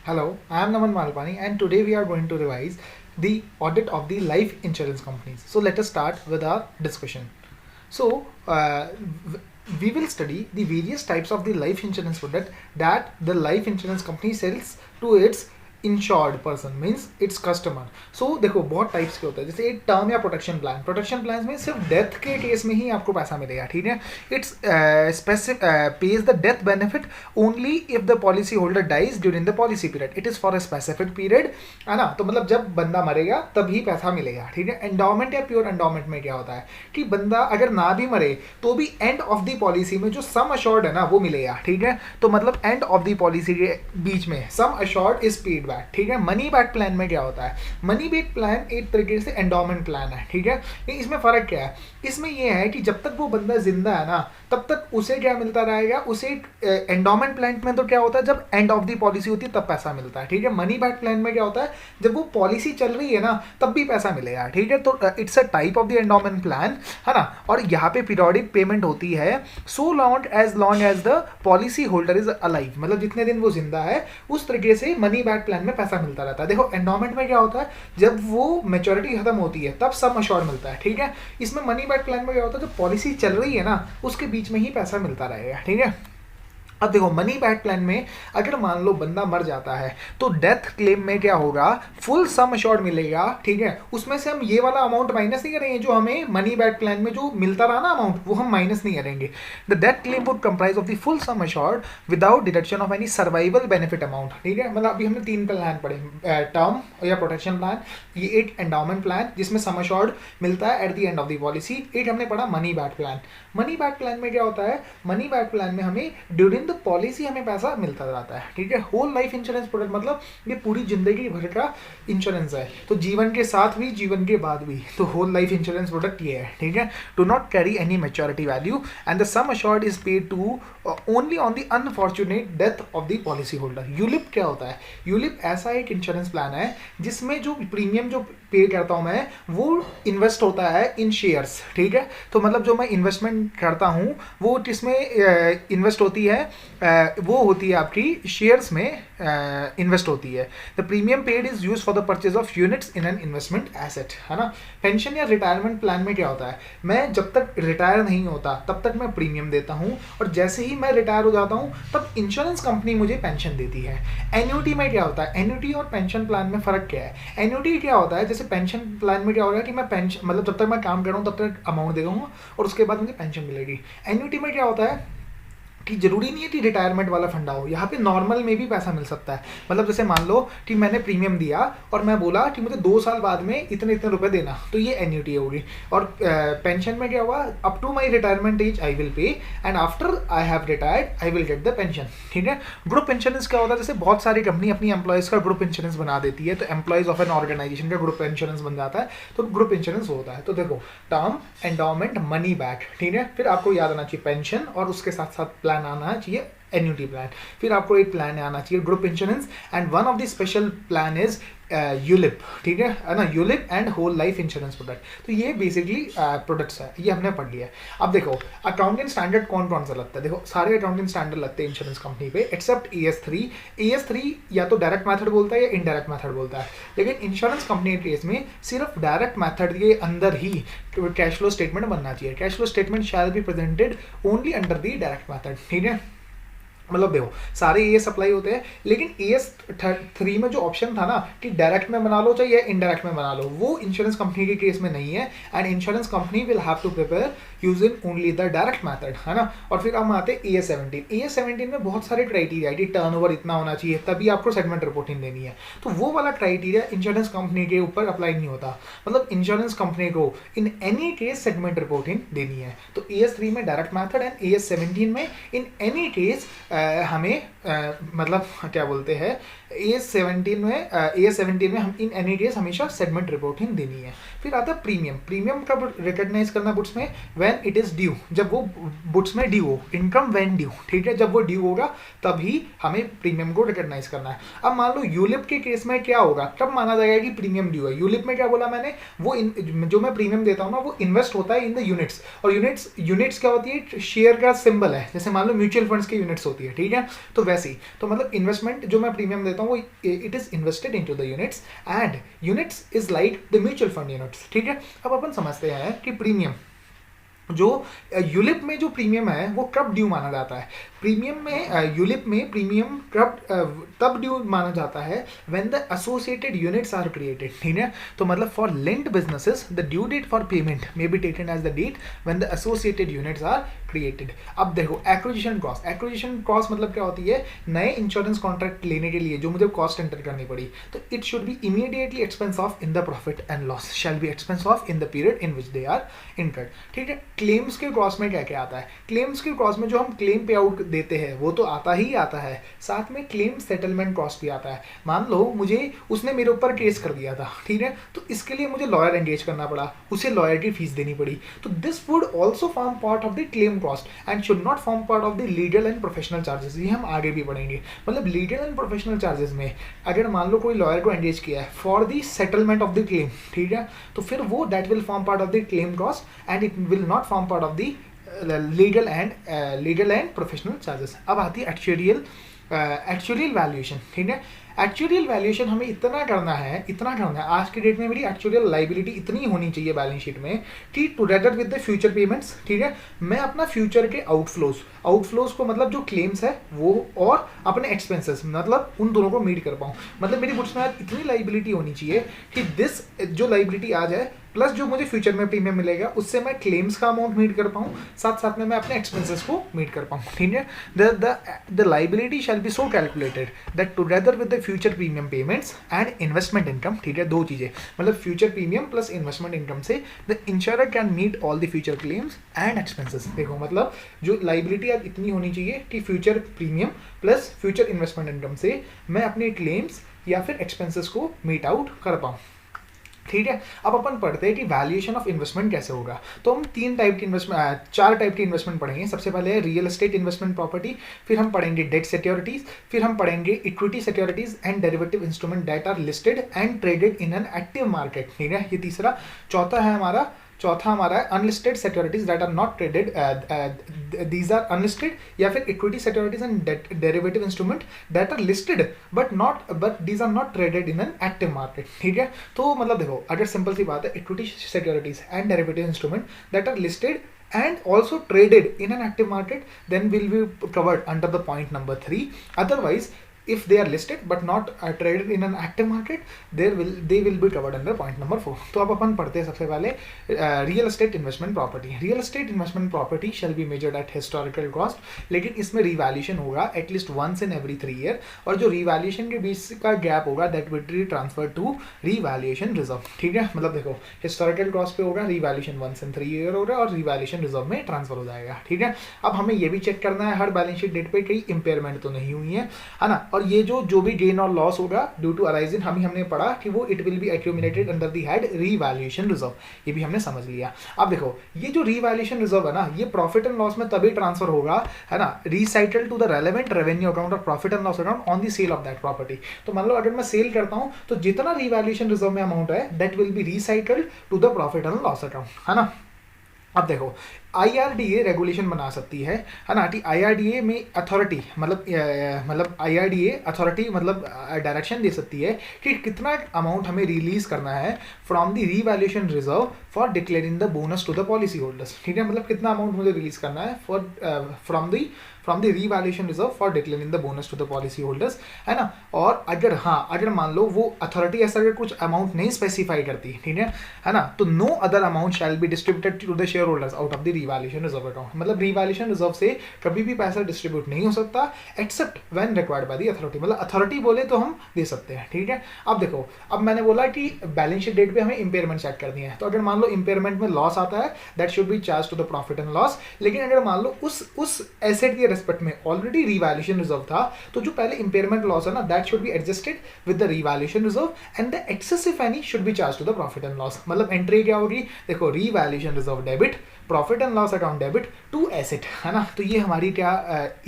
Hello, I am Naman Malpani, and today we are going to revise the audit of the life insurance companies. So, let us start with our discussion. So, we will study the various types of the life insurance product that the life insurance company sells to its insured person means its customer. So देखो बहुत types के होते हैं, जैसे एक term या protection plan. Protection plan में सिर्फ डेथ के केस में ही आपको पैसा मिलेगा, ठीक है. It's specific pays the death benefit only if the policy holder dies during the policy period. It is for a specific period, है ना. तो मतलब जब बंदा मरेगा तभी पैसा मिलेगा, ठीक है. एंडोमेंट या प्योर एंडोमेंट में क्या होता है कि बंदा अगर ना भी मरे तो भी एंड ऑफ द पॉलिसी में जो सम अश्योर्ड है ना वो मिलेगा, ठीक है. तो मतलब एंड ऑफ द पॉलिसी के बीच में सम अश्योर्ड इज पेड बैक, ठीक है. मनी बैक प्लान में क्या होता है, मनी बैक प्लान एक तरीके से एंडोमेंट प्लान है, ठीक है. इसमें फर्क क्या है, इसमें यह है कि जब तक वो बंदा जिंदा है ना तब तक उसे क्या मिलता रहेगा. उसे एंडोमेंट प्लान में तो क्या होता है जब एंड ऑफ द पॉलिसी होती है तब पैसा मिलता है, ठीक है. मनी बैक प्लान में क्या होता है जब वो पॉलिसी चल रही है ना तब भी पैसा मिलेगा, ठीक है. तो it's a type of the endowment plan, है ना. और यहाँ पे पीरियोडिक पेमेंट होती है so long as the policy holder is alive. मतलब जितने दिन वो जिंदा है उस तरीके से मनी बैक प्लान में पैसा मिलता रहता है. देखो एंडोमेंट में क्या होता है जब वो मैच्योरिटी खत्म होती है तब सम अश्योर्ड मिलता है, ठीक है. इसमें मनी बैक प्लान में क्या होता है जब पॉलिसी चल रही है ना उसके बीच में ही पैसा मिलता रहेगा, ठीक है. अब देखो मनी बैक प्लान में अगर मान लो बंदा मर जाता है तो डेथ क्लेम में क्या होगा, फुल सम अश्योर्ड मिलेगा, ठीक है. उसमें से हम ये वाला अमाउंट माइनस नहीं करेंगे जो हमें मनी बैक प्लान में जो मिलता रहा ना अमाउंट, वो हम माइनस नहीं करेंगे. The death claim would comprise of the full sum assured without deduction of any survival benefit amount, ठीक है. मतलब अभी हमने 3 प्लान पढ़े, टर्म या प्रोटेक्शन प्लान, ये एक एंडोमेंट प्लान जिसमें सम अश्योर्ड मिलता है at the end of the policy. एक हमने पढ़ा money back plan. Money back plan में क्या होता है, मनी बैक प्लान में हमें ड्यूरिंग द पॉलिसी हमें पैसा मिलता रहता है, ठीक है. होल लाइफ इंश्योरेंस प्रोडक्ट मतलब ये पूरी जिंदगी भर का इंश्योरेंस है, तो जीवन के साथ भी जीवन के बाद भी. तो होल लाइफ इंश्योरेंस प्रोडक्ट ये है, ठीक है. Do not carry any maturity value and the sum assured is paid to only on the unfortunate death of the policy holder. ULIP क्या होता है, यूलिप ऐसा एक इंश्योरेंस प्लान है जिसमें जो प्रीमियम जो पे करता हूं मैं वो इन्वेस्ट होता है इन शेयर्स, ठीक है. तो मतलब जो मैं इन्वेस्टमेंट करता हूं वो किसमें इन्वेस्ट होती है, वो होती है आपकी शेयर्स में इन्वेस्ट होती है. The premium paid is use for the purchase of units in an investment asset, है ना. पेंशन या रिटायरमेंट प्लान में क्या होता है, मैं जब तक रिटायर नहीं होता तब तक मैं प्रीमियम देता हूँ और जैसे ही मैं रिटायर हो जाता हूँ तब इंश्योरेंस कंपनी मुझे पेंशन देती है. एन्युटी में क्या होता है, एन्युटी और पेंशन प्लान में फर्क क्या है. एन्युटी क्या होता है, जैसे पेंशन प्लान में क्या होगा कि मैं पेंशन मतलब जब तक मैं काम कर रहा हूँ तब तक अमाउंट दे दूँगा और उसके बाद मुझे पेंशन मिलेगी. एन्युटी में क्या होता है कि जरूरी नहीं है कि रिटायरमेंट वाला फंडा हो, यहाँ पे नॉर्मल में भी पैसा मिल सकता है. मतलब जैसे मान लो कि मैंने प्रीमियम दिया और मैं बोला कि मुझे 2 साल बाद में इतने इतने रुपए देना, तो ये एन्युटी होगी. और पेंशन में क्या हुआ, up to my retirement age I will pay and after I have retired I will get the pension, ठीक है. ग्रुप इंश्योरेंस क्या होता है, जैसे बहुत सारी कंपनी अपनी एम्प्लॉयज़ का ग्रुप इंश्योरेंस बना देती है, तो एम्प्लॉयज़ ऑफ एन ऑर्गेनाइजेशन का ग्रुप इंश्योरेंस बन जाता है, तो ग्रुप इंश्योरेंस होता है. तो देखो टर्म, एंडोमेंट, मनी बैक, ठीक है. फिर आपको याद आना चाहिए पेंशन और उसके साथ साथ प्लान आना चाहिए एन्युटी प्लान. फिर आपको एक प्लान आना चाहिए group insurance and one of the special plan is ULIP, ठीक है ना. ULIP and whole life insurance product. तो ये बेसिकली प्रोडक्ट्स है, ये हमने पढ़ लिया. अब देखो अकाउंटिंग स्टैंडर्ड कौन कौन सा लगता है, देखो सारे अकाउंटिंग स्टैंडर्ड लगते हैं इंश्योरेंस कंपनी पे एक्सेप्ट AS3. AS3 या तो डायरेक्ट मेथड बोलता है या इनडायरेक्ट मेथड बोलता है, लेकिन इंश्योरेंस कंपनी के केस में सिर्फ डायरेक्ट मेथड के अंदर ही कैश फ्लो स्टेटमेंट बनना चाहिए. Cash flow statement shall be presented only under the direct method, ठीक है. मतलब देखो सारे AS अप्लाई होते हैं, लेकिन AS3 में जो ऑप्शन था ना कि डायरेक्ट में बना लो चाहे इनडायरेक्ट में बना लो, वो इंश्योरेंस कंपनी के केस में नहीं है. And insurance company will have to prepare using only the direct method, है ना. और फिर हम आते हैं AS17. AS17 में बहुत सारे क्राइटेरिया है कि टर्नओवर इतना होना चाहिए तभी आपको सेगमेंट रिपोर्टिंग देनी है. तो वो वाला क्राइटेरिया इंश्योरेंस कंपनी के ऊपर अप्लाई नहीं होता. मतलब इंश्योरेंस कंपनी को in any case segment reporting देनी है. तो AS3 में डायरेक्ट मेथड एंड AS17 में इन एनी केस हमें मतलब क्या बोलते हैं AS17 में हम इन एनी केस हमेशा सेगमेंट रिपोर्टिंग देनी है. फिर आता है प्रीमियम. प्रीमियम कब रिकॉग्नाइज करना बुक्स में, व्हेन इट इज ड्यू, जब वो बुक्स में ड्यू हो. इनकम व्हेन ड्यू, ठीक है, जब वो ड्यू होगा तभी हमें प्रीमियम को रिकॉग्नाइज करना है. अब मान लो यूलिप के केस में क्या होगा, कब माना जाएगा कि प्रीमियम ड्यू है. यूलिप में क्या बोला मैंने, वो जो मैं प्रीमियम देता हूँ ना वो इन्वेस्ट होता है इन द यूनिट्स. और यूनिट्स क्या होती है, शेयर का सिंबल है. जैसे मान लो म्यूचुअल फंड्स की यूनिट्स होती है, ठीक है. तो वैसे ही तो मतलब इन्वेस्टमेंट जो मैं प्रीमियम देता हूँ हूँ वो it is invested into the units and units is like the mutual fund units, ठीक है। अब अपन समझते हैं कि प्रीमियम जो यूलिप में जो प्रीमियम है वो कब ड्यू माना जाता है। प्रीमियम में यूलिप में प्रीमियम कब तब ड्यू माना जाता है when the associated units are created, ठीक है। तो मतलब for linked businesses the due date for payment may be taken as the date when the associated units are created. अब देखो एक्विजिशन कॉस्ट, एक्विजिशन कॉस्ट मतलब क्या होती है, नए इंश्योरेंस कॉन्ट्रैक्ट लेने के लिए जो मुझे कॉस्ट एंटर करनी पड़ी, तो it should be immediately expense off in the profit and loss, shall be expense off in the period in which they are incurred, ठीक है। क्लेम्स के क्रॉस में क्या क्या आता है, क्लेम्स के क्रॉस में जो हम क्लेम पे आउट देते हैं वो तो आता ही आता है, साथ में क्लेम सेटलमेंट कॉस्ट भी आता है। मान लो मुझे उसने मेरे ऊपर केस कर दिया था, ठीक है, तो इसके लिए मुझे लॉयर एंगेज करना पड़ा, उसे लॉयर की फीस देनी पड़ी, तो this would also form part of the claim cost and should not form part of the legal and professional charges. ये हम आगे भी पढ़ेंगे। मतलब लीगल एंड प्रोफेशनल चार्जेस में अगर मान लो कोई लॉयर को एंगेज किया है for the settlement of the claim, ठीक है, तो फिर वो that will form part of the claim cost and it will not form part of the legal and professional charges. अब आती है एक्चुअलियल वैल्यूएशन, ठीक है। एक्चुअलियल वैल्यूएशन हमें इतना करना है आज के डेट में मेरी एक्चुअलियल लाइबिलिटी इतनी होनी चाहिए बैलेंस शीट में कि together with the future payments, ठीक है, मैं अपना फ्यूचर के आउटफ्लोज को मतलब जो क्लेम्स है वो और अपने एक्सपेंसेस मतलब उन दोनों को मीट कर पाऊँ। मतलब मेरी बुक्स में आज इतनी लाइबिलिटी होनी चाहिए कि दिस जो लाइबिलिटी आ जाए प्लस जो मुझे फ्यूचर में प्रीमियम मिलेगा उससे मैं क्लेम्स का अमाउंट मीट कर पाऊँ, साथ साथ में मैं अपने एक्सपेंसेस को मीट कर पाऊँ, ठीक है। The liability shall be so calculated that together with the future premium payments and investment income, ठीक है, दो चीज़ें, मतलब future premium plus investment income से the insurer can meet all the future claims and expenses. देखो मतलब जो liability आज इतनी होनी चाहिए कि future premium plus future investment income से मैं अपने क्लेम्स या फिर एक्सपेंसेस को मीट आउट कर पाऊँ, ठीक है। अब अपन पढ़ते हैं कि वैल्यूएशन ऑफ इन्वेस्टमेंट कैसे होगा। तो हम चार टाइप की इन्वेस्टमेंट पढ़ेंगे। सबसे पहले है रियल एस्टेट इन्वेस्टमेंट प्रॉपर्टी, फिर हम पढ़ेंगे डेट सिक्योरिटीज, फिर हम पढ़ेंगे equity securities and derivative instrument that are listed and traded in an active market, ठीक है, ये तीसरा। चौथा हमारा है unlisted securities that are not traded, these are unlisted, या फिर equity securities and derivative instrument that are listed but these are not traded in an active market, ठीक है। तो मतलब देखो अगर सिंपल सी बात है, equity securities and derivative instrument that are listed and also traded in an active market then will be covered under the point number 3. Otherwise if they are listed but not traded in an active market they will be covered under point number 4. तो अब अपन पढ़ते हैं सबसे पहले real estate investment property. Real estate investment property shall be measured at historical cost, लेकिन इसमें revaluation होगा at least once in every 3 year, और जो रिवैल्यूएशन के बीच का गैप होगा that will be transfer to revaluation reserve, ठीक है। मतलब देखो हिस्टोरिकल कॉस्ट पे होगा, रिवैल्यूएशन वंस इन 3 ईयर होगा और रिवैल्यूएशन रिजर्व में ट्रांसफर हो जाएगा, ठीक है। अब हमें ये भी चेक करना है हर बैलेंस शीट डेट पे कहीं इंपेयरमेंट तो नहीं हुई है ना, और ये जो भी गेन और लॉस होगा ड्यू टू अराइजिंग हमने पढ़ा कि वो it will be accumulated under the head revaluation reserve, ये भी हमने समझ लिया। अब देखो ये जो रीवैल्यूएशन रिजर्व है ना, ये प्रॉफिट एंड लॉस में तभी ट्रांसफर होगा, है ना, recycle to the relevant revenue account और profit and loss account on the sale of that property. तो मान लो अगर मैं सेल करता हूं तो जितना रीवैल्यूएशन रिजर्व में अमाउंट है that will be recycled to the profit and loss account, है ना। अब देखो IRDA रेगुलेशन बना सकती है ना, कि IRDA में अथॉरिटी मतलब IRDA अथॉरिटी मतलब डायरेक्शन दे सकती है कि कितना अमाउंट हमें रिलीज करना है from the revaluation reserve for declaring the bonus to the policy holders, ठीक है। मतलब कितना अमाउंट मुझे रिलीज करना है from the revaluation reserve for declaring the bonus to the policy holders, है ना। और अगर मान लो वो अथॉरिटी ऐसा अगर कुछ अमाउंट नहीं स्पेसिफाई करती, ठीक है ना, तो no other amount shall be distributed to the share holders out of the revaluation reserve account. मतलब रिवैल्यूएशन रिजर्व से कभी भी पैसा डिस्ट्रीब्यूट नहीं हो सकता except when required by the authority, मतलब अथॉरिटी बोले तो हम दे सकते हैं, ठीक है। अब देखो अब मैंने बोला कि बैलेंस शीट डेट पे हमें इंपेयरमेंट चेक करनी है, तो अगर मान लो इंपेयरमेंट में लॉस आता है that should be charge to the profit and loss, लेकिन अगर मान लो उस एसेट के रेस्पेक्ट में ऑलरेडी रिवैल्यूएशन रिजर्व था तो जो पहले इंपेयरमेंट लॉस है ना that should be adjusted with the revaluation reserve and the excess if any should be charge to the profit and loss. मतलब एंट्री क्या होगी, देखो revaluation reserve debit, profit and loss account debit to asset, है ना। तो ये हमारी क्या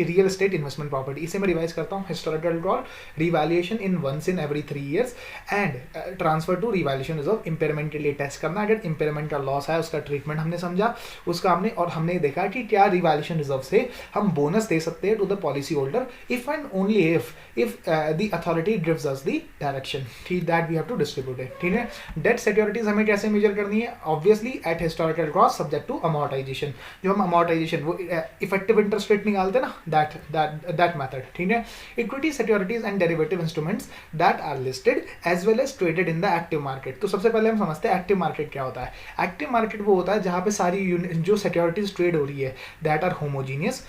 रियल एस्टेट इन्वेस्टमेंट प्रॉपर्टी, इसे मैं रिवाइज करता हूँ, historical record, revaluation in once in every 3 years and transfer to revaluation reserve. Impairment के लिए टेस्ट करना, अगर इंपेयरमेंट का लॉस है उसका ट्रीटमेंट हमने समझा, उसका हमने और हमने देखा कि क्या रिवैल्यूएशन रिजर्व से हम बोनस दे सकते हैं to the policy holder if and only if the authority drives us the direction, ठीक, that we have to distribute it, ठीक है। डेट सिक्योरिटीज हमें कैसे मेजर करनी है, obviously at historical cost subject to amortisation. जो हम अमोर्टाइजेशन वो इफेक्टिव इंटरेस्ट रेट निकालते हैं ना, दैट मेथड, ठीक है। Equity securities and derivative instruments that are listed as well as traded in the active market. तो सबसे पहले हम समझते हैं एक्टिव मार्केट क्या होता है। एक्टिव मार्केट वो होता है जहां पे सारी जो सिक्योरिटीज ट्रेड हो रही है that are homogeneous,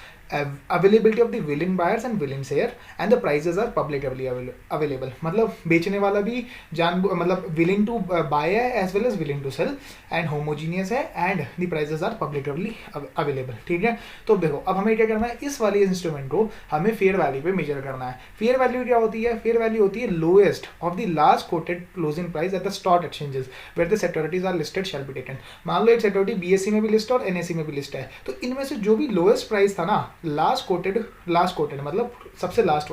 availability of the willing buyers and willing seller and the prices are publicly available. मतलब बेचने वाला भी मतलब विलिंग टू बाय है as well as willing to sell and homogeneous है and the prices are publicly available, ठीक है। तो देखो अब हमें क्या करना है, इस वाली इंस्ट्रूमेंट को हमें फेयर वैल्यू पे मेजर करना है। फेयर वैल्यू क्या होती है, फेयर वैल्यू होती है lowest of the last quoted closing price at the stock exchanges where the securities are listed shall be taken. मान लो एक सिक्योरिटी बीएससी में भी लिस्ट और एनएससी में भी लिस्ट है, तो इनमें से जो भी लोएस्ट प्राइस था ना, लास्ट कोटेड मतलब सबसे लास्ट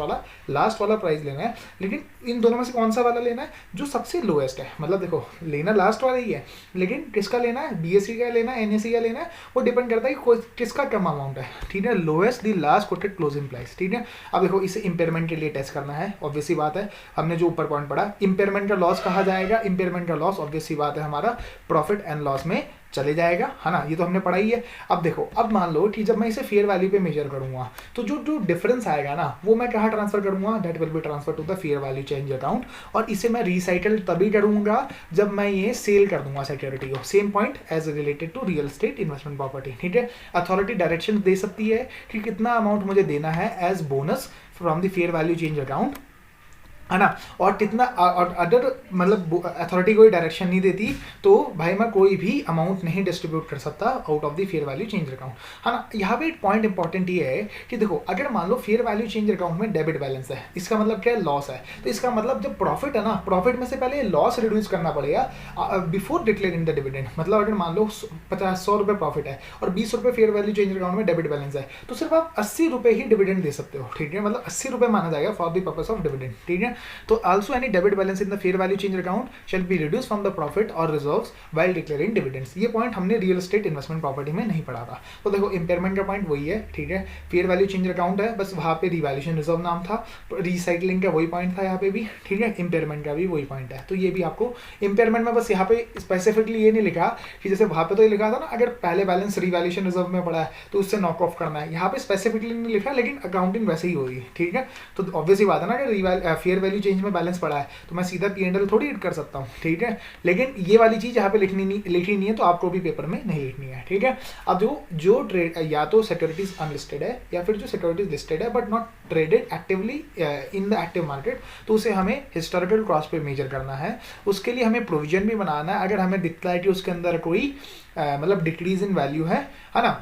वाला प्राइस लेना है। लेकिन इन दोनों में से कौन सा वाला लेना है, जो सबसे लोएस्ट है। मतलब देखो लेना लास्ट वाला ही है, लेकिन किसका लेना है, बीएससी का लेना है, एनएससी का लेना है, वो डिपेंड करता है कि किसका कम अमाउंट है, ठीक है। Lowest the last quoted closing price, ठीक है। अब देखो इसे इंपेयरमेंट के लिए टेस्ट करना है, ऑब्वियस सी बात है, हमने जो ऊपर पॉइंट पढ़ा, इंपेयरमेंट का लॉस कहा जाएगा, इंपेयरमेंट का लॉस ऑब्वियस सी बात है हमारा प्रॉफिट एंड लॉस में चले जाएगा, है ना, ये तो हमने पढ़ा ही है। अब देखो अब मान लो कि जब मैं इसे फेयर वैल्यू पे मेजर करूंगा तो जो डिफरेंस आएगा ना वो मैं कहाँ ट्रांसफर करूंगा, that will be transfer to the fair value change account. और इसे मैं रिसाइकल तभी करूंगा जब मैं ये सेल कर दूंगा सिक्योरिटी को। Same point as related to real estate investment property, ठीक है। अथॉरिटी डायरेक्शन दे सकती है कि कितना अमाउंट मुझे देना है as bonus from the fair value change account, है ना। और कितना, और अगर मतलब अथॉरिटी कोई डायरेक्शन नहीं देती तो भाई मैं कोई भी अमाउंट नहीं डिस्ट्रीब्यूट कर सकता out of the fair value change account, है ना। यहाँ पे एक पॉइंट इंपॉर्टेंट ये है कि देखो अगर मान लो फेयर वैल्यू चेंज अकाउंट में डेबिट बैलेंस है, इसका मतलब क्या है, लॉस है। तो इसका मतलब जब प्रॉफिट है ना, प्रॉफिट में से पहले लॉस रिड्यूस करना पड़ेगा बिफोर डिक्लेयरिंग द डिविडेंड। मतलब अगर मान लो 100 रुपये प्रॉफिट है और 20 रुपये फेयर वैल्यू चेंज अकाउंट में डेबिट बैलेंस है, तो सिर्फ आप 80 रुपये ही डिविडेंड दे सकते हो, ठीक है। मतलब 80 रुपये माना जाएगा for the purpose of dividend, ठीक है। तो also any debit balance in the fair value change account shall be reduced from the profit or reserves while declaring dividends। ये पॉइंट हमने रियल एस्टेट इन्वेस्टमेंट प्रॉपर्टी में नहीं पढ़ा था। तो देखो इंपेयरमेंट का पॉइंट वही है, ठीक है। फेयर वैल्यू चेंज अकाउंट है, बस वहाँ पे रिवैल्यूएशन रिजर्व नाम था, रिसाइकलिंग का वही पॉइंट था यहाँ पे भी, ठीक है। इंपेयरमेंट का भी वही पॉइंट है। तो ये भी आपको इंपेयरमेंट में बस यहाँ पे स्पेसिफिकली ये नहीं लिखा कि जैसे वहाँ पे तो ये लिखा था ना अगर पहले बैलेंस रिवैल्यूएशन रिजर्व में पड़ा है तो उससे नॉक ऑफ करना है, यहाँ पे स्पेसिफिकली नहीं लिखा, लेकिन अकाउंटिंग वैसे ही होगी, ठीक है। तो ऑब्वियस ही बात है ना, अगर फेयर वैल्यू चेंज में बैलेंस पड़ा है तो मैं सीधा P&L थोड़ी एड कर सकता हूँ, ठीक है। लेकिन ये वाली चीज यहाँ पे लिखनी नहीं है, तो आपको भी पेपर में नहीं लिखनी है, ठीक है। अब जो ट्रेड या तो सिक्योरिटीज अनलिस्टेड है या फिर जो सिक्योरिटीज लिस्टेड है but not traded actively in the active market, तो उसे हमें हिस्टोरिकल क्रॉस पे मेजर करना है। उसके लिए हमें प्रोविजन भी बनाना है अगर हमें दिखता है कि उसके अंदर कोई मतलब डिक्रीज इन वैल्यू है ना।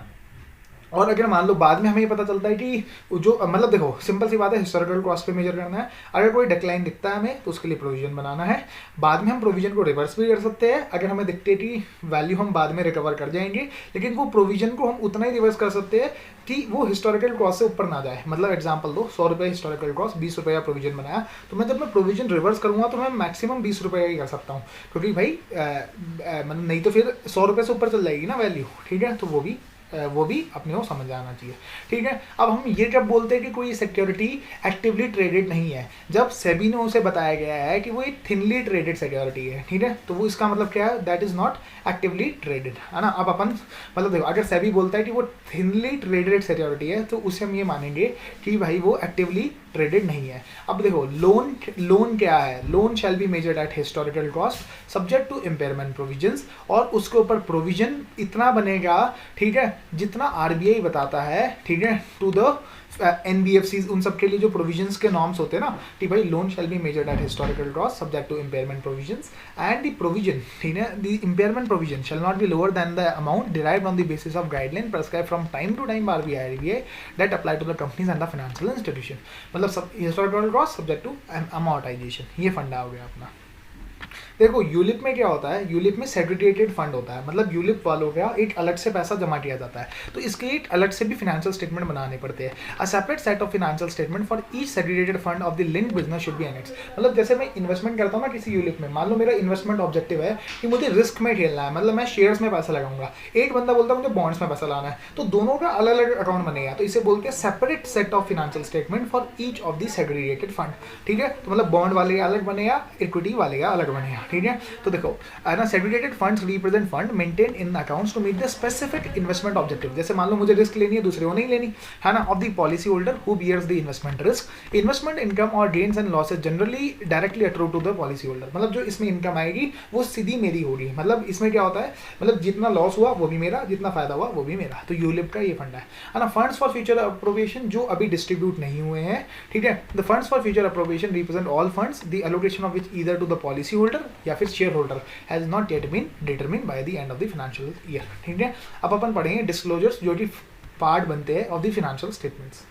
और अगर मान लो बाद में हमें ये पता चलता है कि जो मतलब देखो सिंपल सी बात है, हिस्टोरिकल कॉस्ट पे मेजर करना है। अगर कोई डिक्लाइन दिखता है हमें तो उसके लिए प्रोविजन बनाना है। बाद में हम प्रोविजन को रिवर्स भी कर सकते हैं अगर हमें दिखते है कि वैल्यू हम बाद में रिकवर कर जाएंगे, लेकिन वो प्रोविजन को हम उतना ही रिवर्स कर सकते हैं कि वो हिस्टोरिकल कॉस्ट से ऊपर ना जाए। मतलब एग्जाम्पल दो, 100 रुपये हिस्टोरिकल कॉस्ट, 20 रुपये का प्रोविजन बनाया, तो मैं जब मैं प्रोविजन रिवर्स करूँगा तो मैं मैक्सिमम 20 रुपये ही कर सकता हूँ, क्योंकि भाई मतलब नहीं तो फिर 100 रुपये से ऊपर चल जाएगी ना वैल्यू, ठीक है। तो वो भी अपने को समझ आना चाहिए, ठीक है। अब हम ये जब बोलते हैं कि कोई सिक्योरिटी एक्टिवली ट्रेडेड नहीं है, जब सेबी ने उसे बताया गया है कि वो एक थिनली ट्रेडेड सिक्योरिटी है, ठीक है, तो वो इसका मतलब क्या है, that is not actively traded, है ना। अब अपन मतलब देखो अगर सेबी बोलता है कि वो थिनली ट्रेडेड सिक्योरिटी है तो उसे हम ये मानेंगे कि भाई वो एक्टिवली ट्रेडेड नहीं है। अब देखो लोन क्या है, loan shall be measured at historical cost subject to impairment provisions, और उसके ऊपर प्रोविजन इतना बनेगा, ठीक है, जितना आरबीआई बताता है, ठीक है, टू द NBFCs, उन सब के लिए जो प्रोविजंस के नॉर्म्स होते हैं ना, कि भाई loan shall be measured at historical cost subject to impairment provisions and the provision, ठीक है, the impairment provision shall not be lower than the amount derived on the basis of guideline prescribed from time to time by RBI that apply to the companies and the financial institution. मतलब सब historical cost subject to amortisation, ये फंडा हो गया अपना, देखो ULIP में क्या होता है, यूलिप में सेग्रीगेटेड फंड होता है, मतलब यूलिप वालों का एक अलग से पैसा जमा किया जाता है, तो इसके एक अलग से भी फाइनेंशियल स्टेटमेंट बनाने पड़ते हैं। A separate set of financial statement for each segregated fund of the linked business should be annex. मतलब जैसे मैं इन्वेस्टमेंट करता हूँ ना किसी यूलिप में, मान लो मेरा इन्वेस्टमेंट ऑब्जेक्टिव है कि मुझे रिस्क में खेलना है, मतलब मैं शेयर्स में पैसा लगाऊंगा, एक बंदा बोलता है मुझे बॉन्ड्स में पैसा लाना है, तो दोनों का अलग अलग अकाउंट बनेगा, तो इसे बोलते हैं separate set of financial statement for each of the segregated fund. ठीक है, तो मतलब बॉन्ड वाले का अलग बनेगा, इक्विटी वाले का अलग बनेगा। ठीक है, तो देखो ना segregated funds represent fund maintained in accounts to meet the specific investment objective। जैसे मान लो मुझे रिस्क लेनी है, दूसरे को नहीं लेनी है ना, of the policy holder who bears the investment risk। investment income or gains and losses generally directly accrue to the policy holder। मतलब जो इसमें इनकम आएगी वो सीधी मेरी होगी, मतलब इसमें क्या होता है, मतलब जितना लॉस हुआ वो भी मेरा, जितना फायदा हुआ वो भी मेरा। तो यूलिप का ये फंड है ना। फंड्स फॉर फ्यूचर अप्रोप्रिएशन जो अभी डिस्ट्रीब्यूट नहीं हुए हैं, ठीक है, the funds for future appropriation represent all funds the allocation of which either to the policy holder या फिर share holder has not yet been determined by the end of the financial year। ठीक है, अब अपन पढ़ेंगे disclosures जो कि part बनते हैं ऑफ द फाइनेंशियल स्टेटमेंट्स।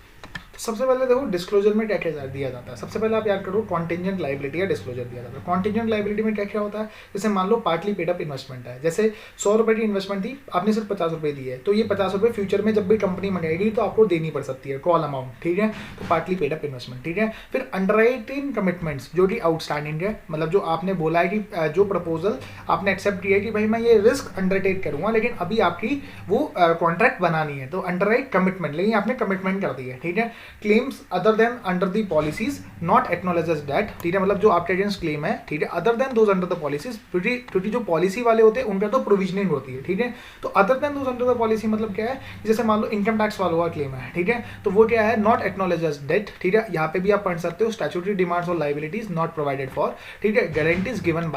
तो सबसे पहले देखो डिस्क्लोजर में क्या क्या दिया जाता है। सबसे पहले आप याद करो कॉन्टिजेंट लायबिलिटी का डिस्क्लोजर दिया जाता है। कॉन्टिजेंट लायबिलिटी में क्या क्या होता है, जैसे मान लो पार्टली पेड अप इन्वेस्टमेंट है, जैसे 100 रुपये की इन्वेस्टमेंट थी, आपने सिर्फ 50 रुपये दिए, तो ये 50 रुपये फ्यूचर में जब भी कंपनी मंगाएगी तो आपको देनी पड़ सकती है, कॉल अमाउंट। ठीक है, तो पार्टली पेड अप इन्वेस्टमेंट। ठीक है, फिर अंडरराइटिंग कमिटमेंट्स जो कि आउटस्टैंडिंग है, मतलब जो आपने बोला है कि जो प्रपोजल आपने एक्सेप्ट किया है कि भाई मैं ये रिस्क अंडरटेक करूंगा, लेकिन अभी आपकी वो कॉन्ट्रैक्ट बनानी है, तो अंडरराइट कमिटमेंट, लेकिन आपने कमिटमेंट कर दी है। ठीक है, claims other than under the policies not acknowledge as debt. ठीक है, मतलब जो आपके अगेंस्ट क्लेम है, ठीक है, other than those under the policies, क्योंकि जो पॉलिसी वाले होते हैं उनका तो प्रोविजनिंग होती है। ठीक है, तो other than those under the policy मतलब क्या है, जैसे मान लो इनकम टैक्स वालों का क्लेम है, ठीक है, तो वो क्या है, नॉट एक्नॉलेज एज डेट। ठीक है, यहाँ पे भी आप पढ़ सकते हो स्टैट्यूटरी डिमांड्स और लायबिलिटीज नॉट प्रोवाइडेड फॉर। ठीक है, guarantees given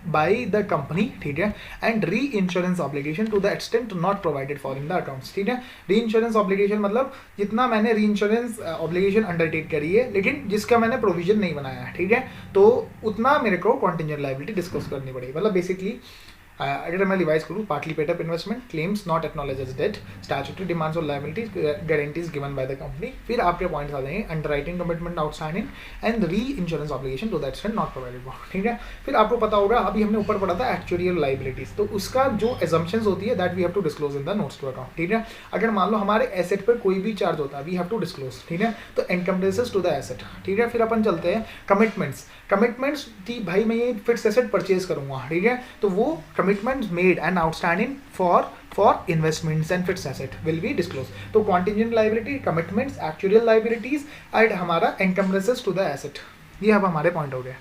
by the company. ठीक है, and reinsurance obligation to the extent not provided for in the accounts. ठीक है, री इंश्योरेंस ऑब्लिगेशन मतलब जितना मैंने री इंश्योरेंस ऑब्लिगेशन अंडरटेक करी है लेकिन जिसका मैंने प्रोविजन नहीं बनाया है, ठीक है, तो उतना मेरे को कॉन्टिजेंट लायबिलिटी डिस्कस करनी पड़ेगी। मतलब बेसिकली अगर मैं रिवाइज करूँ, partly paid up investment, claims not acknowledge as debt, statutory demands और liabilities, guarantees given by the company, फिर आपके पॉइंट्स आ जाएंगे underwriting commitment outstanding and reinsurance obligation to that extent not provided for. ठीक है, फिर आपको पता होगा अभी हमने ऊपर पढ़ा था एक्चुअरियल लायबिलिटीज, तो उसका जो assumptions होती है that we have to disclose in the notes to account. ठीक है, अगर मान लो हमारे एसेट पर कोई भी चार्ज होता है वी हैव टू डिस्क्लोज। ठीक है, तो एनकम्प्रेसेस टू द एसेट। ठीक है, फिर अपन चलते हैं कमिटमेंट्स थी, भाई मैं ये फिक्स एसेट परचेज करूंगा। ठीक है, तो वो commitments made and outstanding for investments and fix asset will be disclose. तो contingent liability, commitments, actuarial liabilities and हमारा एनकम्प्रेसेस टू द एसेट, ये अब हमारे पॉइंट हो गए।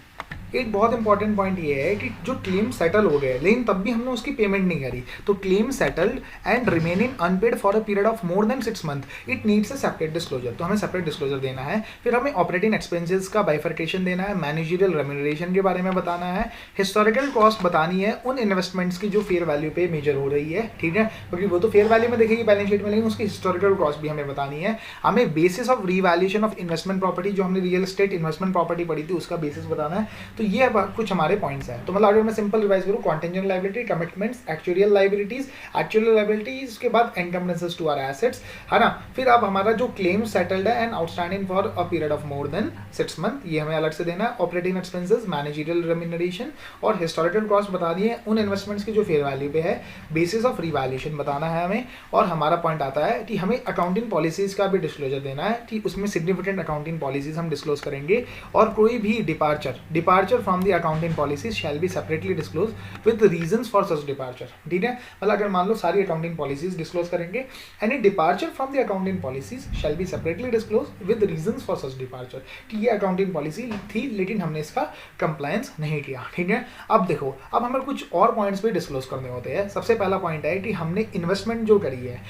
एक बहुत इंपॉर्टेंट पॉइंट ये है कि जो क्लेम सेटल हो गए लेकिन तब भी हमने उसकी पेमेंट नहीं करी, तो claim settled and remaining unpaid for a period of more than 6 month, it needs a separate disclosure. तो हमें सेपरेट डिस्क्लोजर देना है। फिर हमें ऑपरेटिंग एक्सपेंसेस का बाइफर्केशन देना है, मैनेजरियल रेम्यूनरेशन के बारे में बताना है, हिस्टोरिकल कॉस्ट बतानी है उन इन्वेस्टमेंट्स की जो फेयर वैल्यू पे मेजर हो रही है। ठीक है, क्योंकि वो तो फेयर वैल्यू में देखेगी बैलेंस शीट में, लेकिन उसकी हिस्टोरिकल कॉस्ट भी हमें बतानी है। हमें basis of revaluation of investment property, जो हमने रियल एस्टेट इन्वेस्टमेंट प्रॉपर्टी पढ़ी थी, उसका बेसिस बताना है। तो ये कुछ हमारे पॉइंट्स हैं। तो मतलब अगर मैं सिंपल रिवाइज करूं, contingent liability, commitments, actuarial liabilities के बाद एनकम्प्रेसेस टू आवर एसेट्स, है ना। फिर अब हमारा जो क्लेम सेटल्ड है and outstanding for a period of more than 6 month, ये हमें अलग से देना है। ऑपरेटिंग एक्सपेंसेस, मैनेजरियल रेम्यूनरेशन और हिस्टोरिकल कॉस्ट बता दिए उन इन्वेस्टमेंट्स की जो फेयर वैल्यू पे है, बेसिस ऑफ रिवैल्यूएशन बताना है हमें। और हमारा पॉइंट आता है कि हमें अकाउंटिंग पॉलिसीज का भी डिस्क्लोजर देना है कि उसमें सिग्निफिकेंट अकाउंटिंग पॉलिसीज हम डिस्क्लोज करेंगे, और कोई भी departure from the accounting policies shall be separately disclose with reasons for such departure. ठीक है, मतलब अगर मान लो सारी अकाउंटिंग पॉलिसीज डिस्क्लोज करेंगे, any departure from the accounting policies shall be separately disclose with reasons for such departure, कि ये accounting policy थी लेकिन हमने इसका कंप्लायंस नहीं किया। ठीक है, अब देखो, अब हमें कुछ और पॉइंट्स भी डिस्क्लोज करने होते हैं। सबसे पहला पॉइंट है कि हमने इन्वेस्टमेंट जो करी है,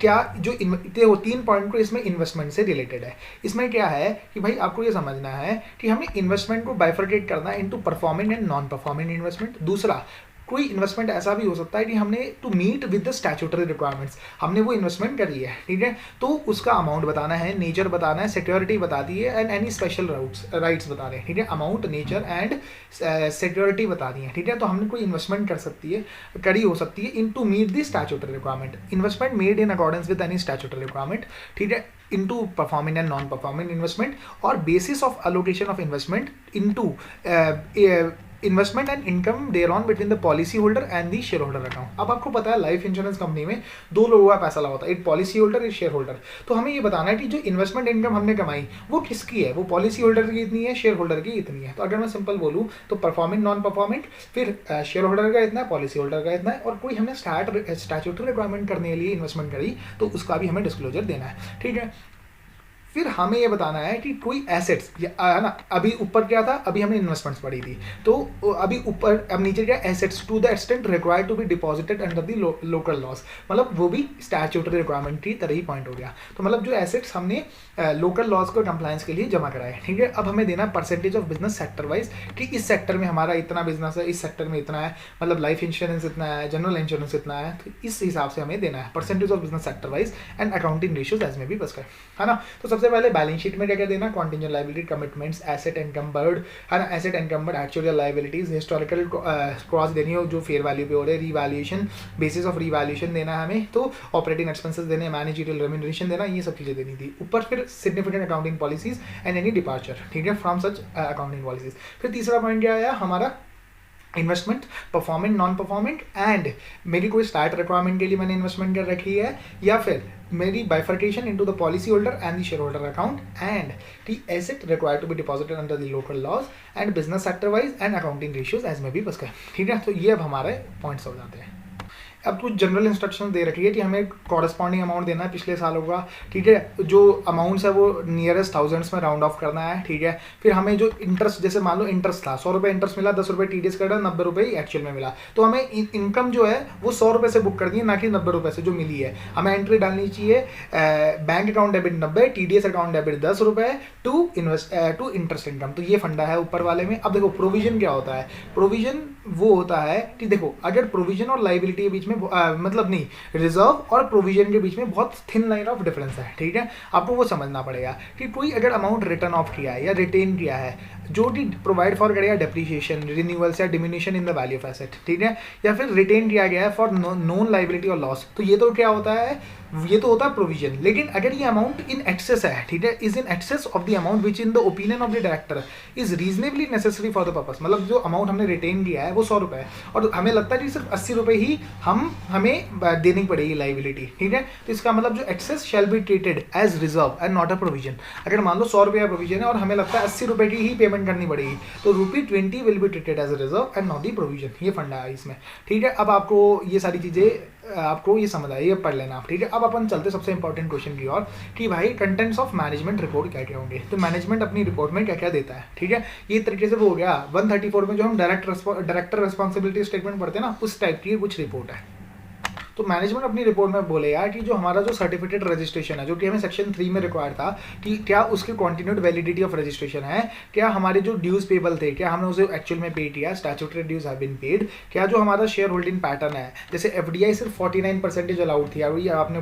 क्या जो 3 पॉइंट को इसमें इन्वेस्टमेंट से रिलेटेड है। इसमें क्या है कि भाई आपको ये समझना है कि हमें इन्वेस्टमेंट को बाइफर्केट करना है into performing and non performing investment. दूसरा, कोई इन्वेस्टमेंट ऐसा भी हो सकता है कि हमने to meet with the statutory requirements, हमने वो इन्वेस्टमेंट करी है। ठीक है, तो उसका अमाउंट बताना है, नेचर बताना है, सिक्योरिटी बताती है एंड एनी स्पेशल राइट्स बता रहे हैं। ठीक है, अमाउंट, नेचर एंड सिक्योरिटी बतानी है। ठीक है, तो हमने कोई इन्वेस्टमेंट करी हो सकती है in to meet the statutory requirement, investment made in accordance with any statutory requirement. ठीक है, into performing and non-performing investment, और basis of allocation of investment into investment and income thereon between the policy holder and the share holder account. अब आपको पता है life insurance company में दो लोगों का पैसा लगा होता है, एक पॉलिसी होल्डर, एक शेयर होल्डर। तो हमें ये बताना है कि जो इन्वेस्टमेंट इनकम हमने कमाई वो किसकी है, वो पॉलिसी होल्डर की इतनी है, शेयर होल्डर की इतनी है। तो अगर मैं सिंपल बोलूँ तो परफॉर्मिंग, नॉन परफॉर्मिंग, फिर शेयर होल्डर का इतना है, पॉलिसी होल्डर का इतना है, और कोई हमने स्टैट्यूटरी रिक्वायरमेंट करने के लिए इन्वेस्टमेंट करी तो उसका भी हमें डिस्क्लोजर देना है, ठीक है। फिर हमें ये बताना है कि कोई एसेट्स, है ना, अभी ऊपर क्या था, अभी हमने इन्वेस्टमेंट्स पढ़ी थी, तो अभी ऊपर, अब नीचे क्या, assets to the extent required to be deposited under the local laws, मतलब वो भी स्टैट्यूटरी रिक्वायरमेंट की तरह ही पॉइंट हो गया। तो मतलब जो एसेट्स हमने लोकल लॉज को कंप्लायंस के लिए जमा कराए, ठीक है। अब हमें देना percentage of business sector wise कि इस सेक्टर में हमारा इतना बिजनेस है, इस सेक्टर में इतना है, मतलब लाइफ इंश्योरेंस इतना है, जनरल इंश्योरेंस इतना है, तो इस हिसाब से हमें देना है percentage of business sector wise and accounting ratios as में भी बस है ना। तो सबसे पहले बैलेंस शीट में क्या क्या देना, contingent liability, commitments, asset encumbered, है ना, asset encumbered, actual liabilities, historical cross देनी हो जो फेयर वैल्यू पे हो रहे, रीवैल्यूएशन, बेसिस ऑफ रीवैल्यूएशन देना है हमें, तो ऑपरेटिंग एक्सपेंसेस देने, मैनेजरियल रेम्यूनरेशन देना, ये सब चीजें देनी थी। ऊपर फिर significant accounting policies and any departure, ठीक है, फ्रॉम सच अकाउंटिंग पॉलिसीज। फिर तीसरा पॉइंट क्या आया हमारा, investment, performing, non performing, and मेरी कोई स्टार्ट रिक्वायरमेंट के लिए मैंने इन्वेस्टमेंट कर रखी है, या फिर मेरी bifurcation into the policy holder and the share holder account, and the asset required to be deposited under the local laws and business sector wise and accounting ratios as में भी बस, ठीक है। तो ये अब हमारे पॉइंट्स हो जाते हैं। अब कुछ जनरल इंस्ट्रक्शन दे रखी है कि हमें कॉरेस्पॉन्डिंग अमाउंट देना है पिछले सालों का, ठीक है। जो अमाउंट्स है वो नियरेस्ट थाउजेंड्स में राउंड ऑफ करना है, ठीक है। फिर हमें जो इंटरेस्ट, जैसे मान लो इंटरेस्ट था 100 रुपये इंटरेस्ट मिला, 10 रुपये TDS कटा, 90 रुपये एक्चुअल में मिला, तो हमें इनकम जो है वो 100 रुपये से बुक कर दी है, ना कि 90 रुपये से जो मिली है। हमें एंट्री डालनी चाहिए bank account debit 90, TDS account debit 10 रुपये टू इंटरेस्ट इनकम। तो ये फंडा है ऊपर वाले में। अब देखो प्रोविजन क्या होता है, प्रोविजन वो होता है कि देखो अगर प्रोविजन और लाइबिलिटी के बीच में मतलब नहीं, रिजर्व और प्रोविजन के बीच में बहुत थिन लाइन ऑफ डिफरेंस है, ठीक है। आपको वो समझना पड़ेगा कि कोई अगर अमाउंट रिटर्न ऑफ किया है या रिटेन किया है जो कि प्रोवाइड फॉर करेगा डेप्रिसिएशन, रिन्यूअल्स या diminishing in the value of asset, ठीक है, या फिर रिटेन किया गया है फॉर नॉन लाइबिलिटी और लॉस, तो ये तो क्या होता है, ये तो होता है प्रोविजन। लेकिन अगर ये अमाउंट इन एक्सेस है, ठीक है, is in excess of the amount which in the opinion of the director is reasonably necessary for the purpose, मतलब जो अमाउंट हमने रिटेन किया है वो 100 रुपये है और हमें लगता है कि सिर्फ 80 रुपये ही हमें देनी पड़ेगी लाइबिलिटी, ठीक है। तो इसका मतलब जो excess shall be treated as reserve and not a provision. अगर मान लो 100 रुपये प्रोविजन है और हमें लगता है 80 रुपये की ही पेमेंट करनी पड़ेगी, तो ₹20 will be treated as a reserve and not the provision. ये फंडा है इसमें, ठीक है। अब आपको ये सारी चीज़ें आपको ये समझ आए, ये पढ़ लेना आप, ठीक है। अब अपन चलते सबसे इंपॉर्टेंट क्वेश्चन की ओर कि भाई कंटेंट्स ऑफ मैनेजमेंट रिपोर्ट क्या क्या होंगे। तो मैनेजमेंट अपनी रिपोर्ट में क्या क्या देता है, ठीक है। ये तरीके से वो हो गया 134 में जो हम डायरेक्टर रिस्पॉन्सिबिलिटी स्टेटमेंट पढ़ते हैं ना, उस टाइप की कुछ रिपोर्ट है। तो मैनेजमेंट अपनी रिपोर्ट में बोले यार कि जो हमारा जो सर्टिफिकेट रजिस्ट्रेशन है, जो कि हमें सेक्शन 3 में रिक्वायर था, कि क्या उसकी कॉन्टिन्यूड वैलिडिटी ऑफ रजिस्ट्रेशन है, क्या हमारे जो ड्यूज पेबल थे क्या हमने उसे एक्चुअल में पे किया, statutory dues have been paid, क्या जो हमारा शेयर होल्डिंग पैटर्न है, जैसे FDI सिर्फ 49% अलाउड थी, और ये आपने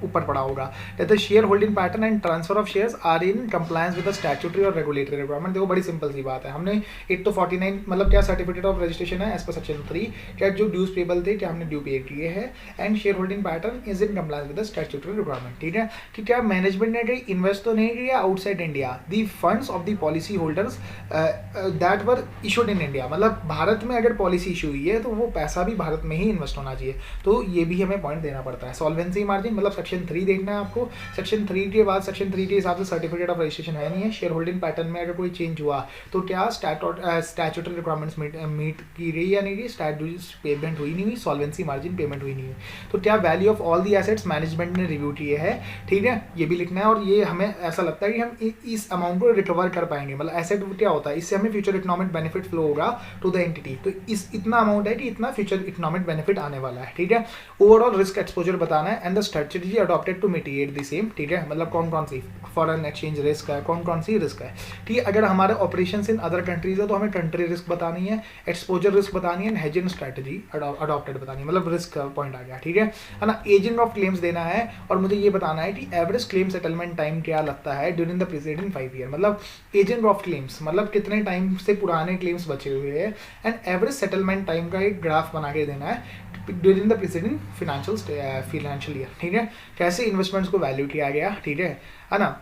ऊपर पढ़ा होगा, the share holding pattern and transfer of shares are in compliance with the statutory और रेगुलेटरी रिक्वायरमेंट। देखो बड़ी सिंपल सी बात है, हमने एक तो 49 मतलब क्या सर्टिफिकेट ऑफ रजिस्ट्रेशन है एज पर सेक्शन 3, क्या जो ड्यूज पेबल थे क्या हमने ड्यू पे किए हैं, and share holding is in compliance with the statutory requirement, ठीक है। कि क्या मैनेजमेंट ने कहीं इन्वेस्ट तो नहीं किया outside India, the funds of the policy holders that were issued in India, मतलब भारत में अगर पॉलिसी इशू हुई है तो वो पैसा भी भारत में ही इन्वेस्ट होना चाहिए। तो ये भी हमें पॉइंट देना पड़ता है। सॉल्वेंसी मार्जिन मतलब सेक्शन 3 देखना है आपको, सेक्शन 3 के बाद सेक्शन 3 के हिसाब से सर्टिफिकेट ऑफ रजिस्ट्रेशन है नहीं है। शेयर होल्डिंग पैटर्न में अगर कोई चेंज हुआ तो क्या स्टैट्यूटरी रिक्वायरमेंट्स मीट की गई या नहीं, स्टैट्यूटरी पेमेंट हुई नहीं हुई, सॉल्वेंसी मार्जिन पेमेंट हुई नहीं हुई, तो क्या value of all the assets management ने रिव्यू किए हैं, ठीक है, ये भी लिखना है। और ये हमें ऐसा लगता है कि हम इस अमाउंट को रिकवर कर पाएंगे, मतलब एसेट क्या होता है, इससे हमें फ्यूचर इकोनॉमिक बेनिफिट फ्लो होगा टू द एंटिटी, तो इस इतना अमाउंट है कि इतना फ्यूचर इकोनॉमिक बेनिफिट आने वाला है, ठीक है। ओवरऑल रिस्क एक्सपोजर बताना है and the strategy adopted to mitigate the same, ठीक है, मतलब कौन कौन सी फॉरेन एक्सचेंज रिस्क है, कौन कौन सी रिस्क है, ठीक है। अगर हमारे ऑपरेशन इन अदर कंट्रीज है तो हमें कंट्री रिस्क बतानी है, एक्सपोजर रिस्क बतानी है, हेजिंग स्ट्रेटजी अडॉप्टेड बतानी है, मतलब रिस्क पॉइंट आ गया, ठीक है ना। एजिंग ऑफ क्लेम्स देना है और मुझे ये बताना है कि एवरेज क्लेम सेटलमेंट टाइम क्या लगता है ड्यूरिंग द प्रीसीडिंग 5 ईयर, मतलब एजेंट ऑफ क्लेम्स मतलब कितने टाइम से पुराने क्लेम्स बचे हुए हैं, एंड एवरेज सेटलमेंट टाइम का एक ग्राफ बना के देना है during the preceding financial year, ठीक है। कैसे इन्वेस्टमेंट्स को वैल्यू किया गया, ठीक है ना।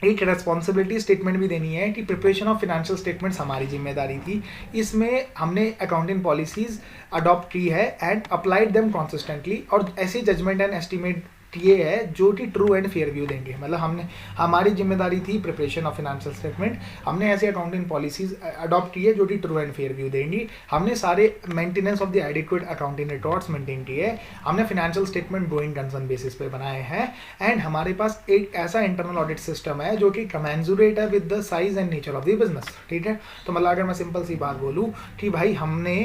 एक रेस्पॉन्सिबिलिटी स्टेटमेंट भी देनी है कि प्रिपरेशन ऑफ फिनेंशियल स्टेटमेंट्स हमारी जिम्मेदारी थी। इसमें हमने अकाउंटिंग पॉलिसीज अडॉप्ट की है एंड अप्लाइड देम कॉन्सिस्टेंटली, और ऐसी जजमेंट एंड एस्टिमेट ये है जो कि ट्रू एंड फेयर व्यू देंगे। मतलब हमने, हमारी जिम्मेदारी थी प्रिपरेशन ऑफ फिनेंशियल स्टेटमेंट, हमने ऐसी अकाउंटिंग पॉलिसीज अडॉप्ट की है जो कि ट्रू एंड फेयर व्यू देंगी। हमने सारे maintenance of the adequate accounting records maintain किए हैं। हमने financial statement going concern basis पे बनाए हैं एंड हमारे पास एक ऐसा इंटरनल ऑडिट सिस्टम है जो कि कमेंसुरेट है with the size and nature of the business. ठीक है, तो मतलब अगर मैं सिंपल सी बात बोलूँ कि भाई हमने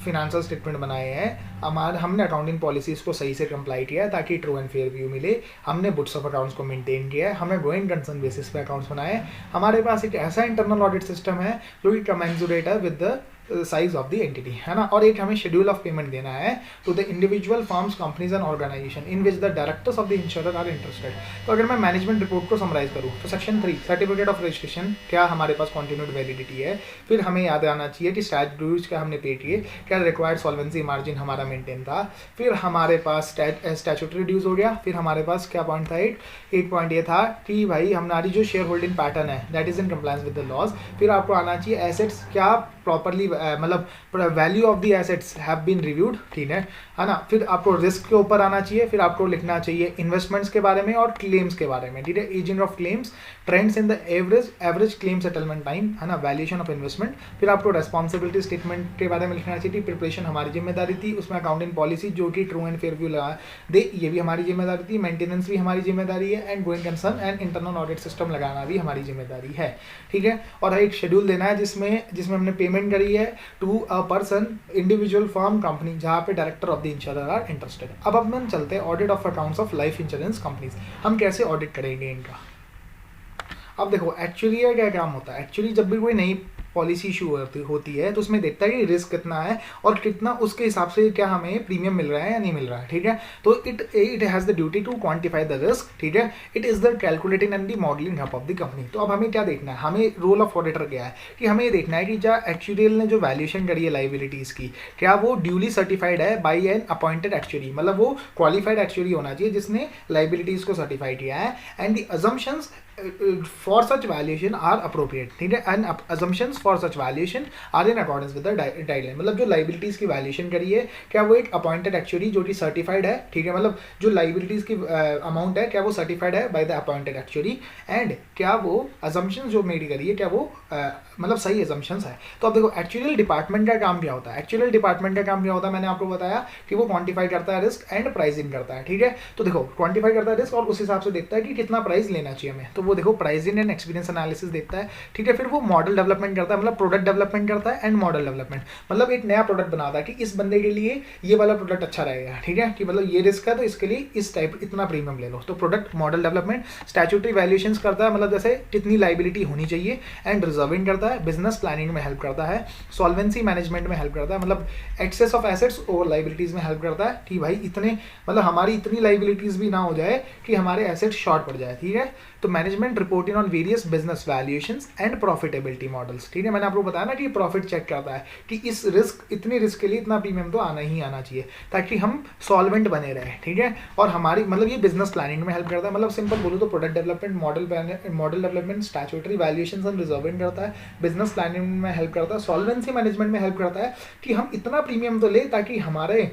फिनेंशियल स्टेटमेंट बनाए हैं, हमने अकाउंटिंग पॉलिसीज़ को सही से कंप्लाई किया है ताकि ट्रू एंड फेयर व्यू मिले, हमने बुक्स ऑफ अकाउंट्स को मेंटेन किया है, हमने गोइंग कंसर्न बेसिस पे अकाउंट्स बनाए हैं। हमारे पास एक ऐसा इंटरनल ऑडिट सिस्टम है जो कि कमेंसुरेट है with the size of the entity, है ना। और एक हमें शेड्यूल ऑफ पेमेंट देना है to the individual firms, companies and organization in which the directors of the insurer are interested. तो अगर मैं मैनेजमेंट रिपोर्ट को समराइज करूँ तो सेक्शन 3 सर्टिफिकेट ऑफ रजिस्ट्रेशन, क्या हमारे पास कॉन्टिन्यूड वैलिडिटी है। फिर हमें याद आना चाहिए कि स्टैट ड्यूज क्या हमने पे किए, क्या रिक्वायर्ड सॉल्वेंसी मार्जिन हमारा मेंटेन था। फिर हमारे पास स्टैट्यूटरी ड्यूज हो गया। फिर हमारे पास क्या पॉइंट था, एक पॉइंट ये था कि भाई हमारी जो शेयर होल्डिंग पैटर्न है that is in compliance with the laws. फिर आपको आना चाहिए एसेट्स क्या प्रॉपरली, मतलब value of the assets have been reviewed, ठीक है ना। फिर आपको रिस्क के ऊपर आना चाहिए। फिर आपको लिखना चाहिए इन्वेस्टमेंट्स के बारे में और क्लेम्स के बारे में, ठीक है। Ageing of claims, trends in the average claim settlement time, है ना, वैल्यूएशन ऑफ इन्वेस्टमेंट। फिर आपको रेस्पॉन्सिबिलिटी स्टेटमेंट के बारे में लिखना चाहिए। प्रिपरेशन हमारी जिम्मेदारी थी, उसमें अकाउंटिंग पॉलिसी जो कि ट्रू एंड फेयर व्यू लगा दे ये भी हमारी जिम्मेदारी थी। मेंटेनेंस भी हमारी जिम्मेदारी है and going concern and internal audit system लगाना भी हमारी जिम्मेदारी है, ठीक है। और एक शेड्यूल देना है जिसमें हमने पेमेंट करी है to a person, individual firm, company जहाँ पे director of the insurer are interested. अब हम चलते हैं audit of accounts of life insurance companies. हम कैसे ऑडिट करेंगे इनका। अब देखो एक्चुअली क्या काम होता है, एक्चुअली जब भी कोई नई पॉलिसी इशू होती है तो उसमें देखता है कि रिस्क कितना है और कितना उसके हिसाब से क्या हमें प्रीमियम मिल रहा है या नहीं मिल रहा है, ठीक है। तो it has the duty to quantify the risk, ठीक है। It is the calculating and the modelling hub of the company. तो अब हमें क्या देखना है, हमें रोल ऑफ ऑडिटर क्या है कि हमें ये देखना है कि क्या एक्चुअरियल ने जो वैल्यूएशन करी है लाइबिलिटीज़ की, क्या वो ड्यूली सर्टिफाइड है बाई एन अपॉइंटेड एक्चुअरी, मतलब वो क्वालिफाइड एक्चुअरी होना चाहिए जिसने लाइबिलिटीज़ को सर्टिफाई किया है। And the assumptions for such valuation are appropriate, ठीक है। And assumptions for such valuation are in accordance with the guideline। मतलब जो liabilities की valuation करी है क्या वो एक appointed actuary जो कि certified है, ठीक है। मतलब जो liabilities की amount है क्या वो certified है by the appointed actuary and क्या वो assumptions जो मेरी करी है क्या वो मतलब सही assumptions है। तो अब देखो actuarial डिपार्टमेंट का काम क्या होता है, actuarial डिपार्टमेंट का काम क्या होता है, मैंने आपको बताया कि वो क्वांटिफाई करता है रिस्क एंड प्राइसिंग करता है, ठीक है। तो देखो क्वांटिफाई करता है रिस्क और उस हिसाब से देखता है कि कितना प्राइस लेना चाहिए हमें, तो वो देखो प्राइसिंग एंड एक्सपीरियंस एनालिसिस देखता है, ठीक है। फिर वो मॉडल डेवलपमेंट करता है, मतलब प्रोडक्ट डेवलपमेंट करता है एंड मॉडल डेवलपमेंट, मतलब एक नया प्रोडक्ट बनाता है कि इस बंदे के लिए ये वाला प्रोडक्ट अच्छा रहेगा, ठीक है, कि मतलब ये रिस्क है तो इसके लिए इस टाइप इतना प्रीमियम ले लो। तो product model development, statutory valuations करता है, मतलब जैसे कितनी लाइबिलिटी होनी चाहिए, एंड रिजर्विंग करता है, बिजनेस प्लानिंग में हेल्प करता है, सॉल्वेंसी मैनेजमेंट में हेल्प करता है, मतलब excess of assets over liabilities में हेल्प करता है कि भाई इतने मतलब हमारी इतनी लाइबिलिटीज भी ना हो जाए कि हमारे एसेट्स शॉर्ट पड़ जाए, ठीक है। तो management reporting on various business valuations and profitability models, ठीक है। मैंने आपको बताया ना कि प्रॉफिट चेक करता है कि इस रिस्क इतनी रिस्क के लिए इतना प्रीमियम तो आना ही आना चाहिए ताकि हम सॉल्वेंट बने रहे, ठीक है। और हमारी मतलब ये बिजनेस प्लानिंग में हेल्प करता है, मतलब सिंपल बोलो तो product development, model development, statutory valuations and reserving करता है, बिजनेस प्लानिंग में हेल्प करता है, सॉल्वेंसी मैनेजमेंट में हेल्प करता है कि हम इतना प्रीमियम तो ले ताकि हमारे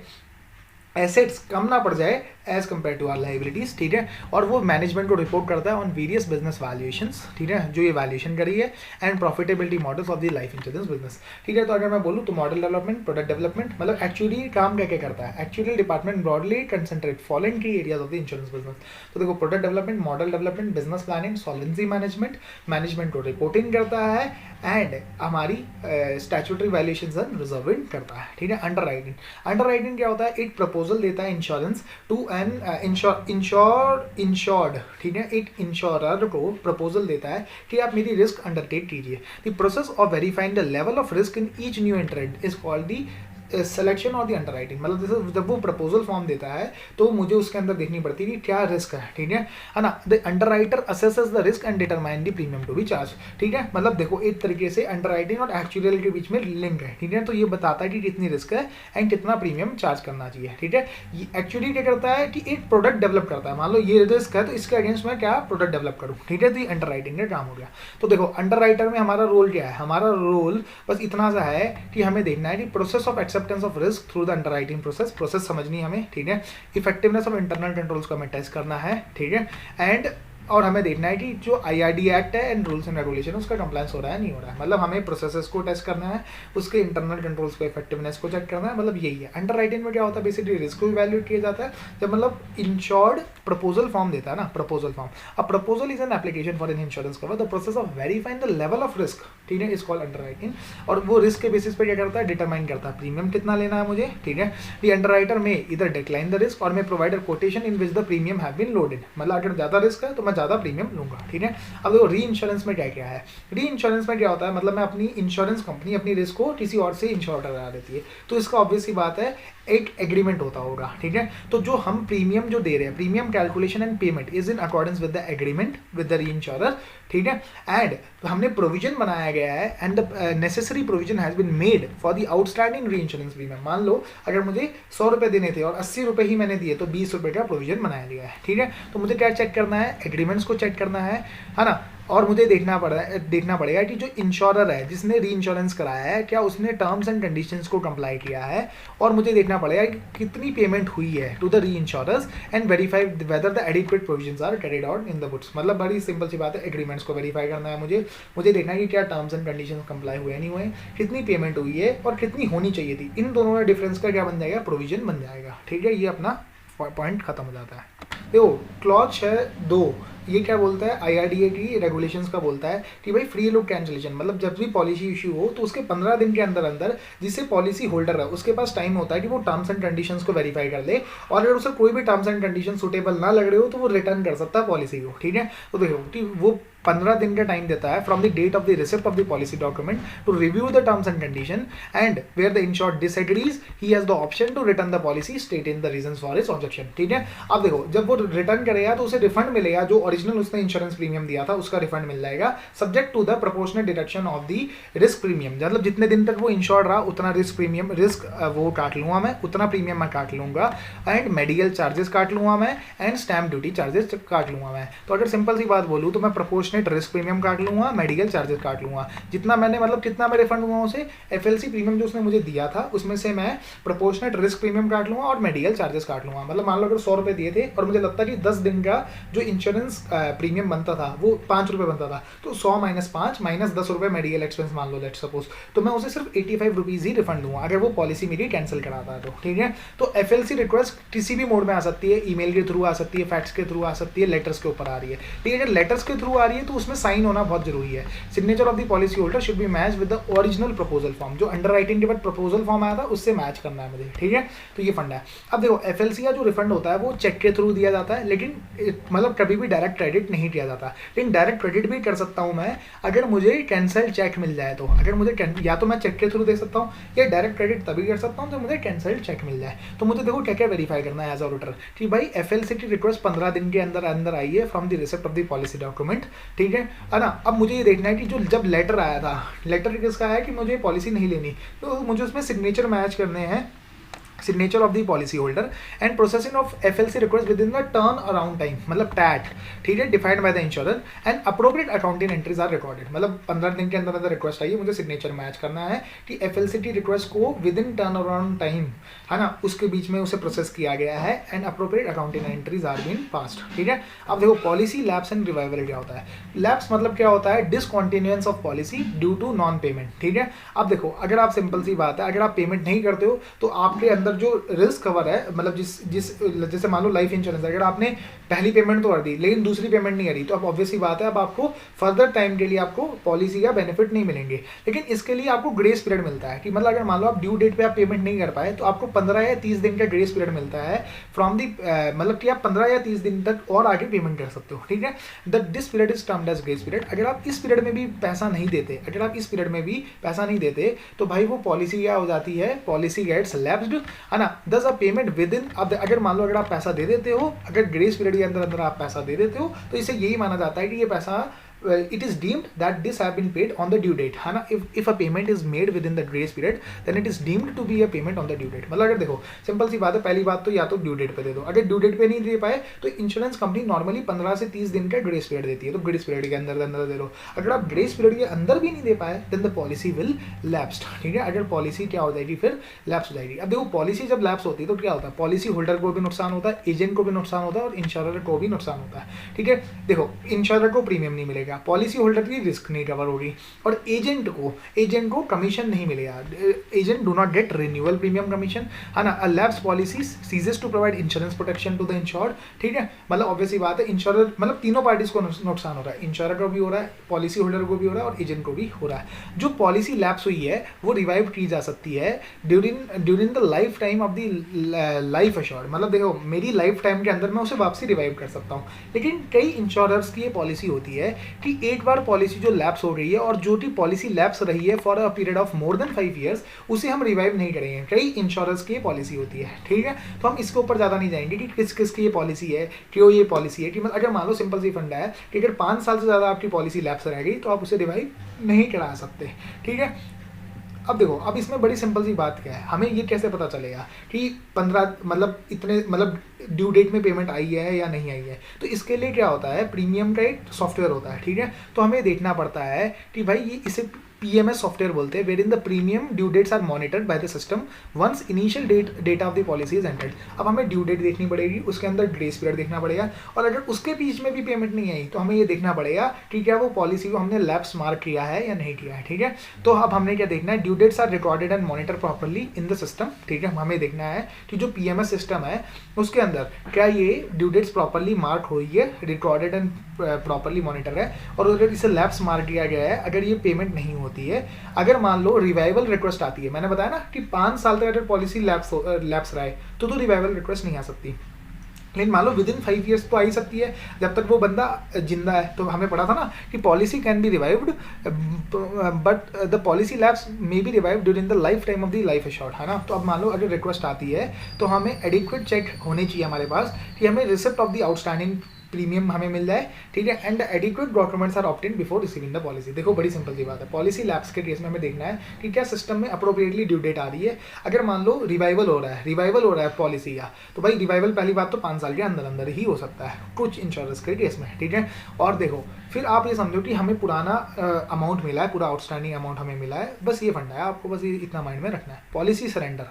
एसेट्स कम ना पड़ जाए as compare to are liabilities, ठीक है। और वो मैनेजमेंट को रिपोर्ट करता है ऑन वेरियस बिजनेस वैल्यूएशंस, ठीक है, जो ये वैल्यूएशन करी है and profitability models of the life insurance business, ठीक है। तो अगर मैं बोलूँ तो मॉडल डेवलपमेंट, प्रोडक्ट डेवलपमेंट, मतलब एक्चुअली काम क्या क्या करता है, actually department broadly concentrate following की areas of the insurance business. तो देखो product development, model development, business planning, solvency management, management को रिपोर्टिंग करता है एंड हमारी स्टैट्यूटरी वैल्यूएशंस एंड रिजर्विंग करता है, ठीक है। अंडरराइटिंग क्या होता है, एक प्रपोजल देता है इंश्योरेंस टू एन इंश्योर्ड, ठीक है। एक इंश्योरर को प्रपोजल देता है कि आप मेरी रिस्क अंडरटेक कीजिए। The process of verifying the level of risk in each new एंट्रेंट is called the selection और दी अंडरराइटिंग, मतलब जैसे जब वो प्रपोजल फॉर्म देता है तो मुझे उसके अंदर देखनी पड़ती है कि क्या रिस्क है, ठीक है ना। The underwriter assesses the risk and determine the premium to be charge, ठीक है। मतलब देखो एक तरीके से अंडरराइटिंग और एक्चुअल के बीच में लिंक है, ठीक है। तो ये बताता है कि कितनी रिस्क है एंड कितना प्रीमियम चार्ज करना चाहिए, ठीक है। ये एक्चुअली क्या करता है कि एक प्रोडक्ट डेवलप करता है, मान लो ये रिस्क है तो इसके अगेंस्ट में क्या प्रोडक्ट डेवलप करूँ, ठीक है। तो ये अंडरराइटिंग का काम हो गया। तो देखो अंडरराइटर में हमारा रोल क्या है, हमारा रोल बस इतना सा है कि हमें देखना है कि process of acceptance of risk through the underwriting process समझनी है हमें, ठीक है। इफेक्टिवनेस ऑफ इंटरनल कंट्रोल्स को हमें टेस्ट करना है, ठीक है। एंड और हमें देखना है कि जो आईआरडी एक्ट है एंड रूल्स एंड रेगुलेशन उसका कंप्लायंस हो रहा है नहीं हो रहा है, मतलब हमें प्रोसेसेस को टेस्ट करना है, उसके इंटरनल कंट्रोल्स को इफेक्टिवनेस को चेक करना है, मतलब यही है। अंडरराइटिंग में क्या होता है, बेसिकली रिस्क को इवैल्यूएट किया जाता है जब मतलब इंश्योर्ड प्रपोजल फॉर्म देता है ना, proposal form. A proposal is an application for an insurance cover, the process of verifying the level of risk, ठीक है, इज कॉल्ड अंडरराइटिंग। और वो रिस्क के बेसिस पे क्या करता है, डिटरमाइन करता है प्रीमियम कितना लेना है मुझे, ठीक है। द अंडरराइटर में इधर डिक्लाइन द रिस्क और में provide a quotation in which the premium have been loaded, मतलब अगर ज्यादा रिस्क है तो मैं ज्यादा प्रीमियम लूंगा, ठीक है। अब देखो री इंश्योरेंस में क्या क्या है, री इंश्योरेंस में क्या होता है, मतलब मैं अपनी इंश्योरेंस कंपनी अपनी रिस्क को किसी और से इंश्योर करा देती है, तो इसका ऑब्वियस सी बात है एक एग्रीमेंट होता होगा, ठीक है। तो जो हम प्रीमियम जो दे रहे हैं, premium calculation and payment is in accordance with the agreement with the reinsurer, ठीक है। एंड हमने प्रोविजन बनाया गया है and the necessary provision has been made for the outstanding reinsurance premium. मान लो अगर मुझे 100 रुपये देने थे और 80 रुपये ही मैंने दिए तो 20 रुपये का प्रोविजन बनाया गया है, ठीक है। तो मुझे क्या चेक करना है, एग्रीमेंट्स को चेक करना है ना। और मुझे देखना पड़ेगा कि जो इंश्योरर है जिसने री इंश्योरेंस कराया है क्या उसने टर्म्स एंड कंडीशंस को कंप्लाई किया है, और मुझे देखना पड़ेगा कि कितनी पेमेंट हुई है to the reinsurers and verify whether the adequate provisions are carried out in the books. मतलब बड़ी सिंपल सी बात है, एग्रीमेंट्स को वेरीफाई करना है मुझे देखना है कि क्या टर्म्स एंड कंडीशंस कंप्लाई हुए नहीं हुए, कितनी पेमेंट हुई है और कितनी होनी चाहिए थी। इन दोनों का डिफरेंस का क्या बन जाएगा, प्रोविजन बन जाएगा, ठीक है। ये अपना पॉइंट खत्म हो जाता है। देखो क्लॉज है 2, ये क्या बोलता है, आईआरडीए की रेगुलेशंस का बोलता है कि भाई फ्री लुक कैंसिलेशन, मतलब जब भी पॉलिसी इशू हो तो उसके 15 दिन के अंदर अंदर जिससे पॉलिसी होल्डर है उसके पास टाइम होता है कि वो टर्म्स एंड कंडीशंस को वेरीफाई कर ले, और अगर उसे कोई भी टर्म्स एंड कंडीशन सुटेबल ना लग रहे हो तो वो रिटर्न कर सकता है पॉलिसी को, ठीक है। तो देखो कि वो 15 दिन का टाइम देता है from the date of the receipt of the policy document to review the terms and condition and where the insured disagrees he has the option to return the policy state in the reasons for his objection, ठीक है। अब देखो जब वो return करेगा तो उसे refund मिलेगा, जो ओरिजिनल उसने इंश्योरेंस प्रीमियम दिया था उसका रिफंड मिल जाएगा, subject to the proportional deduction of the risk premium. मतलब जितने दिन तक वो इंश्योर्ड रहा उतना रिस्क वो काट लूंगा मैं, उतना प्रीमियम मैं काट लूंगा, एंड मेडिकल चार्जेस काट लूंगा मैं, एंड स्टैम्प ड्यूटी चार्जेस काट लूंगा मैं। तो अगर सिंपल सी बात बोलूँ तो मैं प्रोपोर्शनेट रिस्क प्रीमियम काट लूंगा, मेडिकल चार्जेस काट लूंगा, जितना मैंने मतलब कितना मैं रिफंड हुआ उसे, एफएलसी प्रीमियम जो उसने मुझे दिया था उसमें से मैं प्रोपोर्शनेट रिस्क प्रीमियम काट लूंगा और मेडिकल चार्जेस काट लूंगा। मतलब मान लो अगर 100 रुपये दिए थे और मुझे लगता है कि 10 दिन का जो इंश्योरेंस प्रीमियम बनता था वो 5 रुपये बनता था, तो 100 - 5 - 10 रुपये मेडिकल एक्सपेंस मान लो लेट्स सपोज, तो मैं उसे सिर्फ 85 रुपीज़ ही रिफंड दूंगा अगर वो पॉलिसी मेरी कैंसिल कराता है तो, ठीक है। तो एफएलसी रिक्वेस्ट किसी भी मोड में आ सकती है, ईमेल के थ्रू आ सकती है, फैक्स के थ्रू आ सकती है, लेटर्स के ऊपर आ रही है, ठीक है। अगर लेटर्स के थ्रू आ रही है तो उसमें साइन होना बहुत जरूरी है। Signature of the policy holder should be match with the original proposal form, जो अंडरराइटिंग के बाद प्रपोजल फॉर्म आया था उससे मैच करना है मुझे, ठीक है। तो ये फंडा है। अब देखो एफएलसी का जो रिफंड होता है वो चेक के थ्रू दिया जाता है, लेकिन मतलब कभी भी डायरेक्ट क्रेडिट नहीं किया जाता, लेकिन डायरेक्ट क्रेडिट भी कर सकता हूं मैं अगर मुझे कैंसिल चेक मिल जाए। तो अगर मुझे या तो मैं चेक के थ्रू दे सकता हूँ या डायरेक्ट क्रेडिट तभी कर सकता हूँ तो मुझे कैंसिल चेक मिल जाए। तो मुझे देखो क्या क्या वेरीफाई करना है एज ऑडिटर कि भाई एफएलसी की रिक्वेस्ट 15 दिन के अंदर अंदर आई है from the receipt of the policy document, ठीक है ना। अब मुझे ये देखना है कि जो जब लेटर आया था, लेटर किसका है कि मुझे पॉलिसी नहीं लेनी, तो मुझे उसमें सिग्नेचर मैच करने हैं, signature of the policy holder and processing of FLC request within the turn around time, मतलब TAT, ठीक है, defined by the insurer and appropriate accounting entries are recorded। मतलब 15 दिन के अंदर अंदर रिक्वेस्ट आई है, मुझे सिग्नेचर मैच करना है कि FLC की रिक्वेस्ट को with in turn around time है ना उसके बीच में उसे प्रोसेस किया गया है and appropriate accounting entries are been passed, ठीक है। अब देखो पॉलिसी लैप्स एंड रिवाइवल क्या होता है। लैप्स मतलब क्या होता है, discontinuance of policy due to non payment, ठीक है। अब देखो अगर आप सिंपल सी बात है, अगर आप पेमेंट नहीं करते हो तो आपके अंदर अंदर जो रिस्क कवर है, मतलब जैसे मान लो लाइफ इंश्योरेंस, अगर आपने पहली पेमेंट तो कर दी लेकिन दूसरी पेमेंट नहीं करी, तो अब ऑब्वियसली बात है अब आपको फर्दर टाइम के लिए आपको पॉलिसी का बेनिफिट नहीं मिलेंगे। लेकिन इसके लिए आपको ग्रेस पीरियड मिलता है कि मतलब अगर मान लो आप ड्यू डेट पे आप पेमेंट नहीं कर पाए तो आपको 15 या 30 दिन का ग्रेस पीरियड मिलता है फ्रॉम दी, मतलब कि आप 15 या 30 दिन तक और आगे पेमेंट कर सकते हो, ठीक है। This period is termed as grace period. अगर आप इस पीरियड में भी पैसा नहीं देते, अगर आप इस पीरियड में भी पैसा नहीं देते तो भाई वो पॉलिसी क्या हो जाती है, पॉलिसी गेट्स लैप्स्ड, है ना। दस अ पेमेंट विद इन, अब अगर मान लो अगर आप पैसा दे देते हो, अगर ग्रेस पीरियड के अंदर अंदर आप पैसा दे देते हो तो इसे यही माना जाता है कि ये पैसा it is deemed that this have been paid on the due date, है ना। if a payment is made within the grace period then it is deemed to be a payment on the due date। मतलब अगर देखो simple सी बात है, पहली बात तो या तो ड्यू डेट पे दे दो, अगर ड्यू डेट पे नहीं दे पाए तो इंश्योरेंस कंपनी नॉर्मली 15 से 30 दिन का ग्रेस पीरियड देती है, तो ग्रेस पीरियड के अंदर अंदर दे दो। अगर आप ग्रेस पीरियड के अंदर भी नहीं दे पाए then the policy will lapsed, ठीक है। अगर पॉलिसी क्या हो जाएगी, फिर लैप्स हो जाएगी। अब देखो पॉलिसी जब लैप्स होती है तो क्या होता है, पॉलिसी होल्डर को भी नुकसान होता है, एजेंट को भी नुकसान होता है और इंश्योरर को भी नुकसान होता है, ठीक है। देखो इंश्योरर को प्रीमियम नहीं मिलेगा, पॉलिसी होल्डर की रिस्क नहीं कवर होगी और एजेंट को कमीशन नहीं मिलेगा। Agent do not get renewal premium commission, है ना। A lapse policy ceases to provide insurance protection to the insured, ठीक है। मतलब ऑब्वियसली बात है इंश्योरर, मतलब तीनों पार्टीज को नुकसान हो रहा है, इंश्योरर को भी हो रहा है, पॉलिसी होल्डर को भी हो रहा है और एजेंट को भी हो रहा है। जो पॉलिसी लैप्स हुई है वो रिवाइव की जा सकती है during the life time of the life assured. मतलब देखो मेरी लाइफ टाइम के अंदर मैं उसे वापसी रिवाइव कर सकता हूँ, लेकिन कई इंश्योरर्स की ये पॉलिसी होती है कि एक बार पॉलिसी जो लैप्स हो रही है और जो भी पॉलिसी लैप्स रही है for a period of more then 5 years उसे हम रिवाइव नहीं करेंगे। कई इंश्योरेंस की पॉलिसी होती है, ठीक है। तो हम इसके ऊपर ज़्यादा नहीं जाएंगे कि किस किस की ये पॉलिसी है, क्यों ये पॉलिसी है, कि मतलब अगर मान लो सिंपल सी फंडा है कि अगर 5 साल से ज़्यादा आपकी पॉलिसी लैप्स रह गई तो आप उसे रिवाइव नहीं करा सकते, ठीक है। अब देखो अब इसमें बड़ी सिंपल सी बात क्या है, हमें ये कैसे पता चलेगा कि 15 मतलब इतने मतलब ड्यू डेट में पेमेंट आई है या नहीं आई है। तो इसके लिए क्या होता है, प्रीमियम का एक सॉफ्टवेयर होता है, ठीक है। तो हमें देखना पड़ता है कि भाई ये इसे PMS सॉफ्टवेयर बोलते हैं, wherein the premium due dates are monitored by the system once initial date of the policy is entered. अब हमें ड्यू डेट देखनी पड़ेगी, उसके अंदर ग्रेस पीरियड देखना पड़ेगा और अगर उसके बीच में भी पेमेंट नहीं आई तो हमें ये देखना पड़ेगा कि क्या वो पॉलिसी को हमने लैप्स मार्क किया है या नहीं किया है, ठीक है। तो अब हमने क्या देखना है, due dates are recorded and monitor properly in the system, ठीक है। हमें देखना है कि जो PMS सिस्टम है उसके अंदर क्या ये ड्यू डेट्स प्रॉपरली मार्क हुई है, रिकॉर्डेड एंड प्रॉपरली मॉनिटर है, और अगर इसे लैप्स मार्क किया गया है, अगर ये पेमेंट नहीं होती है, अगर मान लो रिवाइवल रिक्वेस्ट आती है, मैंने बताया ना कि 5 साल तक अगर पॉलिसी लैप्स रहा है तो रिवाइवल रिक्वेस्ट नहीं आ सकती, लेकिन मान लो विद इन 5 ईयर्स तो आ ही सकती है जब तक वो बंदा जिंदा है। तो हमने पढ़ा था ना कि policy can be revived but the policy lapse may be revived during the life time of the life assured, है ना। तो अब मान लो अगर रिक्वेस्ट आती है तो हमें एडिक्वेट चेक होने चाहिए हमारे पास कि हमें receipt of the outstanding premium हमें मिल जाए, ठीक है। And adequate documents are obtained before receiving the policy. देखो बड़ी सिंपल सी बात है, पॉलिसी लैप्स के केस में हमें देखना है कि क्या सिस्टम में अप्रोप्रिएटली ड्यू डेट आ रही है। अगर मान लो रिवाइवल हो रहा है पॉलिसी का, तो भाई रिवाइवल पहली बात तो 5 साल के अंदर अंदर ही हो सकता है कुछ इंश्योरेंस के केस में, ठीक है। और देखो फिर आप ये समझो कि हमें पुराना अमाउंट मिला है, पूरा आउटस्टैंडिंग अमाउंट हमें मिला है, बस ये फंडा है, आपको बस ये इतना माइंड में रखना है। पॉलिसी सरेंडर,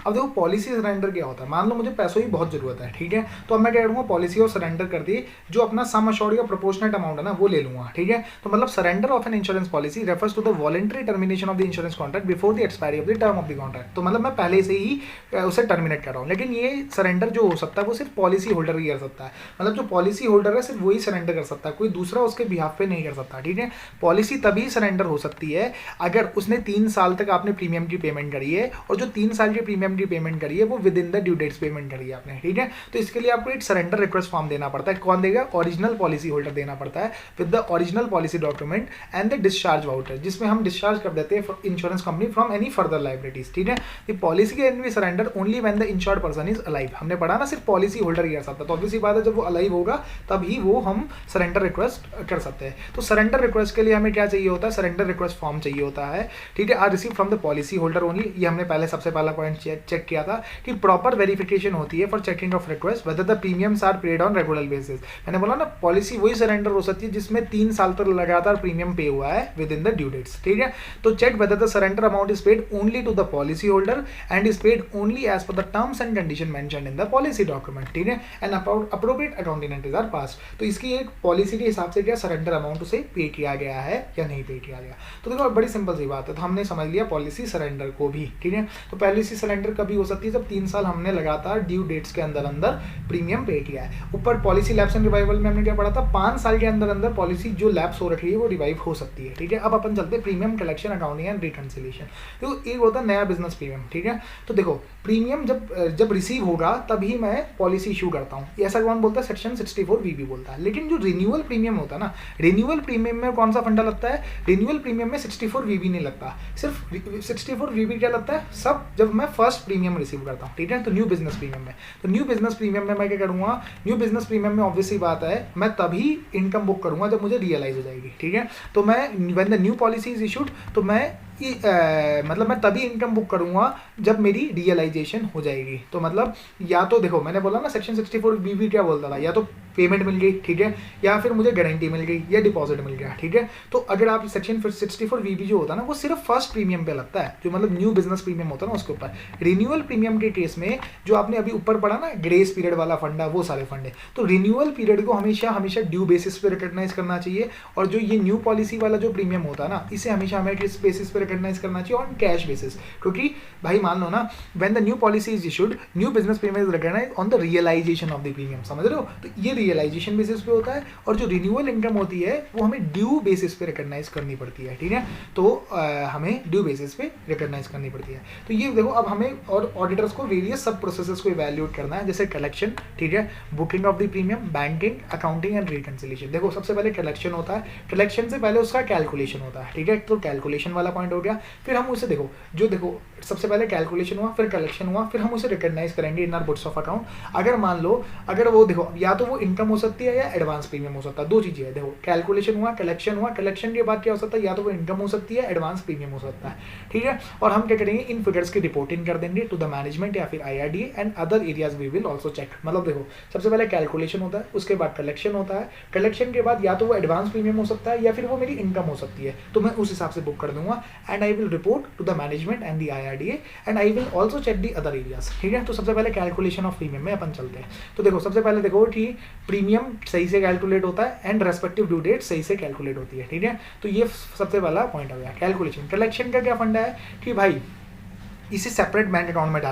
अब देखो पॉलिसी सरेंडर क्या होता है, मान लो मुझे पैसों की बहुत जरूरत है, ठीक है। तो अब मैं क्या करूँगा, पॉलिसी और सरेंडर कर दी, जो अपना सम अश्योर्ड का प्रोपोर्शनेट अमाउंट है ना वो ले लूंगा, ठीक है। तो मतलब surrender of an insurance policy refers to the voluntary termination of the insurance contract before the expiry of the term of the contract. तो मतलब मैं पहले से ही उसे टर्मिनेट कर रहा हूँ, लेकिन ये सरेंडर जो हो सकता है वो सिर्फ पॉलिसी होल्डर ही कर सकता है। मतलब जो पॉलिसी होल्डर है सिर्फ वही सरेंडर कर सकता है, कोई दूसरा उसके बिहाफ पे नहीं कर सकता, ठीक है। पॉलिसी तभी सरेंडर हो सकती है अगर उसने 3 साल तक आपने प्रीमियम की पेमेंट करी है, और जो 3 साल की प्रीमियम की पेमेंट करी है वो within the due dates payment करी है आपने, ठीक है। तो इसके लिए आपको एक सरेंडर रिक्वेस्ट फॉर्म देना पड़ता है, कौन देगा, ओरिजिनल पॉलिसी होल्डर देना पड़ता है with the original policy document and the discharge voucher, जिसमें हम डिस्चार्ज कर देते हैं insurance company from any further liabilities, ठीक है। The policy can be surrender only when the insured person is alive. हमने पढ़ा ना सिर्फ पॉलिसी होल्डर ही कर सकता है, तो ऑब्वियसली बात है जब वो अलाइव होगा तब ही वो हम सरेंडर रिक्वेस्ट कर सकते हैं। तो सरेंडर रिक्वेस्ट के लिए हमें क्या चाहिए होता है, सरेंडर रिक्वेस्ट फॉर्म चाहिए होता है, ठीक है। Are receive from the policy holder only, ये हमने पहले सबसे पहला पॉइंट चेक किया था कि प्रॉपर वेरिफिकेशन होती है for checking of request whether the premiums are paid on regular basis. मैंने बोला ना पॉलिसी वही सरेंडर हो सकती है जिसमें 3 साल तक लगातार प्रीमियम पे हुआ है within the due dates, ठीक है। तो check whether the surrender amount is paid only to the policy holder and is paid only as per the terms and condition mentioned in the policy document, ठीक है। And appropriate accounting entries are passed. तो इसकी एक policy के हिसाब से क्या surrender amount उसे पे किया गया है या नहीं पे किया गया। तो देखो बड़ी सिंपल सी बात है, तो हमने समझ लिया पॉलिसी सरेंडर को भी, ठीक है। तो पॉलिसी सरेंडर एंटर कभी हो सकती है जब 3 साल हमने लगातार ड्यू डेट्स के अंदर अंदर प्रीमियम पे किया है। ऊपर पॉलिसी लैप्स एंड रिवाइवल में हमने क्या पढ़ा था, 5 साल के अंदर अंदर पॉलिसी जो लैप्स हो रखी है वो रिवाइव हो सकती है। ठीक है, अब अपन चलते हैं premium collection, accounting and reconciliation. तो एक होता है नया बिजनेस प्रीमियम। ठीक है, तो देखो प्रीमियम जब रिसीव होगा तभी मैं पॉलिसी इशू करता हूँ, ऐसा कौन बोलता है, सेक्शन 64VB बोलता है। लेकिन जो रिन्यूअल प्रीमियम होता है ना, रिन्यूअल प्रीमियम में कौन सा फंडा लगता है, रिन्यूअल प्रीमियम में 64VB नहीं लगता, सिर्फ 64VB क्या लगता है, सब जब मैं फर्स्ट प्रीमियम रिसीव करता हूँ। ठीक है, तो न्यू बिजनेस प्रीमियम में, तो न्यू बिजनेस प्रीमियम में मैं क्या करूँगा, न्यू बिजनेस प्रीमियम में ऑब्वियसली बात है मैं तभी इनकम बुक करूँगा जब मुझे रियलाइज हो जाएगी। ठीक है, तो मैं when the new policy is issued, तो मैं मतलब मैं तभी इनकम बुक करूंगा जब मेरी रियलाइजेशन हो जाएगी। तो मतलब या तो देखो मैंने बोला ना सेक्शन 64BB क्या बोलता था, या तो पेमेंट मिल गई, ठीक है, या फिर मुझे गारंटी मिल गई या डिपॉजिट मिल गया। ठीक है, तो अगर आप सेक्शन 64VB जो होता है ना वो सिर्फ फर्स्ट प्रीमियम पे लगता है, जो मतलब न्यू बिजनेस प्रीमियम होता है ना उसके ऊपर। रिन्यूअल प्रीमियम के केस में जो आपने अभी ऊपर पढ़ा ना ग्रेस पीरियड वाला फंड है, वो सारे फंड है, तो रिन्यूअल पीरियड को हमेशा हमेशा ड्यू बेसिस पे रिकॉग्नाइज करना चाहिए। और जो ये न्यू पॉलिसी वाला जो प्रीमियम होता है ना, इसे हमेशा हमें किस बेसिस पे रिकॉग्नाइज करना चाहिए, ऑन कैश बेसिस। क्योंकि भाई मान लो ना, when the new policy is issued, new business premium is recognised on the realisation of the premium, समझ रहे हो। तो ये रियलाइजेशन बेसिस पे होता है, और जो रिन्यूअल इनकम होती है वो हमें ड्यू बेसिस पे रिकॉग्नाइज करनी पड़ती है। ठीक है, तो हमें ड्यू बेसिस पे रिकॉग्नाइज करनी पड़ती है। तो ये देखो अब हमें और ऑडिटर्स को वेरियस सब प्रोसेसेस को इवैल्यूएट करना है, जैसे कलेक्शन, ठीक है, booking of the premium, banking, accounting and reconciliation. देखो सबसे पहले कलेक्शन होता है, कलेक्शन से पहले उसका कैलकुलेशन होता है। ठीक है, तो कैलकुलेशन वाला पॉइंट हो गया। फिर हम उसे देखो सबसे पहले कैलकुलेशन हुआ, फिर कलेक्शन हुआ, फिर हम उसे रिकॉग्नाइज करेंगे in our books of account. अगर मान लो अगर वो देखो या तो वो इनकम हो सकती है या एडवांस प्रीमियम हो सकता है, दो चीजें हैं। देखो कैलकुलेशन हुआ, कलेक्शन हुआ, कलेक्शन के बाद क्या हो सकता है, या तो वो इनकम हो सकती है, एडवांस प्रीमियम हो सकता है। ठीक है, और हम क्या करेंगे, इन फिगर्स की रिपोर्टिंग कर देंगे टू द मैनेजमेंट या फिर IRDA and other areas we will also check. मतलब देखो सबसे पहले कैलकुलेशन होता है, उसके बाद कलेक्शन होता है, कलेक्शन के बाद या तो वो एडवांस प्रीमियम हो सकता है या फिर वो मेरी इनकम हो सकती है, तो मैं उस हिसाब से बुक कर दूंगा and I will report to the management and the IRDA and I will also check the other areas. ठीक है, तो सबसे पहले कैलकुलेशन ऑफ प्रीमियम में अपन चलते हैं। तो देखो सबसे पहले देखो कि प्रीमियम सही से कैलकुलेट होता है एंड रेस्पेक्टिव ड्यू डेट सही से कैलकुलेट होती है। ठीक है, तो ये सबसे पहला पॉइंट हो गया कैलकुलेशन। कलेक्शन का क्या फंडा है कि भाई इसे सेपरेट बैंक अकाउंट में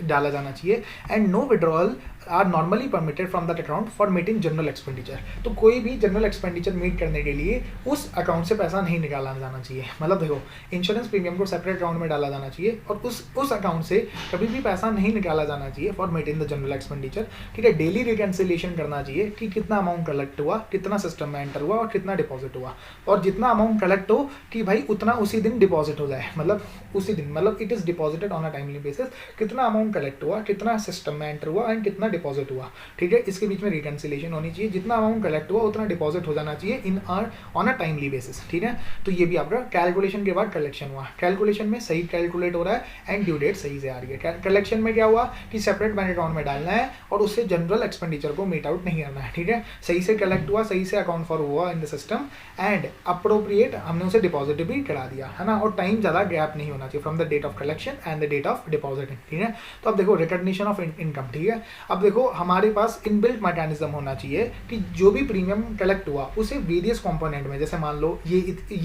डाला जाना चाहिए and no withdrawal are normally permitted from that account for meeting general expenditure. तो कोई भी जनरल एक्सपेंडिचर मीट करने के लिए उस अकाउंट से पैसा नहीं निकाला जाना चाहिए। मतलब देखो इंश्योरेंस प्रीमियम को सेपरेट अकाउंट में डाला जाना चाहिए और उस अकाउंट से कभी भी पैसा नहीं निकाला जाना चाहिए for meeting the general expenditure. ठीक है, डेली रिकंसिलिएशन करना चाहिए कि कितना अमाउंट कलेक्ट हुआ, कितना सिस्टम में एंटर हुआ और कितना डिपॉजिट हुआ, और जितना अमाउंट कलेक्ट हो कि भाई उतना उसी दिन डिपॉजिट हो जाए, मतलब उसी दिन, मतलब it is deposited on a timely basis. कितना अमाउंट कलेक्ट हुआ, कितना सिस्टम में एंटर हुआ एंड कितना डिपॉजिट हुआ। ठीक है, इसके बीच में रिकंसिलिएशन होनी चाहिए, जितना अमाउंट कलेक्ट हुआ उतना डिपॉजिट हो जाना चाहिए in on a timely basis. ठीक है, तो ये भी आपका कैलकुलेशन के बाद कलेक्शन हुआ। कैलकुलेशन में सही कैलकुलेट हो रहा है एंड ड्यू डेट सही से आ रही है। कलेक्शन में क्या हुआ कि सेपरेट बैंक अकाउंट में डालना है और उससे जनरल एक्सपेंडिचर को मीट आउट नहीं करना है। ठीक है, सही से कलेक्ट हुआ, सही से अकाउंट फॉर हुआ इन द सिस्टम एंड अप्रोप्रिएट हमने उसे डिपॉजिट भी करा दिया है ना, और टाइम ज़्यादा गैप नहीं होना चाहिए from the date of collection and the date of depositing. ठीक है, तो अब देखो रिकॉग्निशन ऑफ इनकम। ठीक है, अब देखो हमारे पास इनबिल्ट मैकेनिज्म होना चाहिए कि जो भी प्रीमियम कलेक्ट हुआ उसे वेरियस कंपोनेंट में, जैसे मान लो ये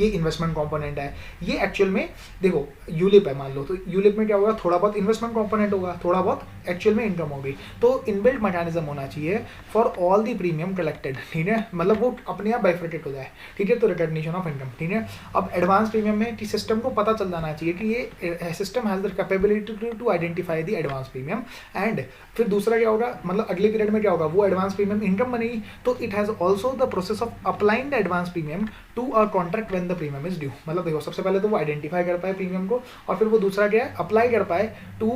इन्वेस्टमेंट कंपोनेंट है, ये एक्चुअल में देखो यूलिप है मान लो, तो यूलिप में क्या होगा, थोड़ा बहुत इन्वेस्टमेंट कंपोनेंट होगा, थोड़ा बहुत एक्चुअल में इनकम होगी। तो इनबिल्ट मैकेनिज्म होना चाहिए for all the premium collected. ठीक है, मतलब वो अपने आप बाइफरकेट हो जाए। ठीक है, तो रिकॉग्निशन ऑफ इनकम। ठीक है, अब एडवांस प्रीमियम में कि सिस्टम को पता चल जाना चाहिए कि ये system has the capability to identify the advance premium and फिर दूसरा क्या होगा, मतलब अगले पीरियड में क्या होगा, वो एडवांस प्रीमियम इनकम बनेगी। तो it has also the process of applying the advance premium to a contract when the premium is due. मतलब देखो सबसे पहले तो वो आइडेंटिफाई कर पाए प्रीमियम को, और फिर वो दूसरा क्या है, अप्लाई कर पाए to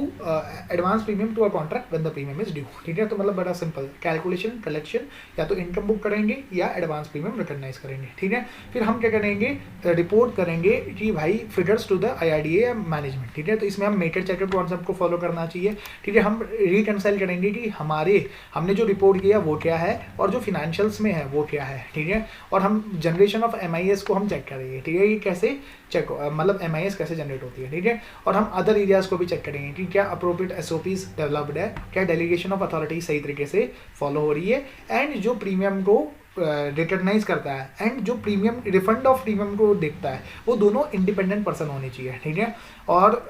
advance premium to a contract when the premium is due. ठीक है, तो मतलब बड़ा सिंपल, कैलकुलेशन, कलेक्शन, या तो इनकम बुक करेंगे या एडवांस प्रीमियम रिकॉग्नाइज करेंगे। ठीक है, फिर हम क्या करेंगे, रिपोर्ट करेंगे कि भाई figures to the IRDA management. ठीक है, तो इसमें हम मेकर चेकर कॉन्सेप्ट को फॉलो करना चाहिए। ठीक है, हम रिकंसाइल करेंगे कि हमने जो रिपोर्ट किया वो क्या है और जो फिनेंशियल्स में है वो क्या है। ठीक है, और हम जनरेशन ऑफ MIS को हम चेक करेंगे। ठीक है, ये कैसे चेक, मतलब MIS कैसे जनरेट होती है। ठीक है, और हम अदर एरियाज को भी चेक करेंगे कि क्या अप्रोप्रिएट SOPs डेवलप्ड है, क्या डेलीगेशन ऑफ अथॉरिटी सही तरीके से फॉलो हो रही है, एंड जो प्रीमियम को रिकॉग्नाइज करता है एंड जो प्रीमियम रिफंड ऑफ प्रीमियम को देखता है वो दोनों इंडिपेंडेंट पर्सन होने चाहिए। ठीक है, और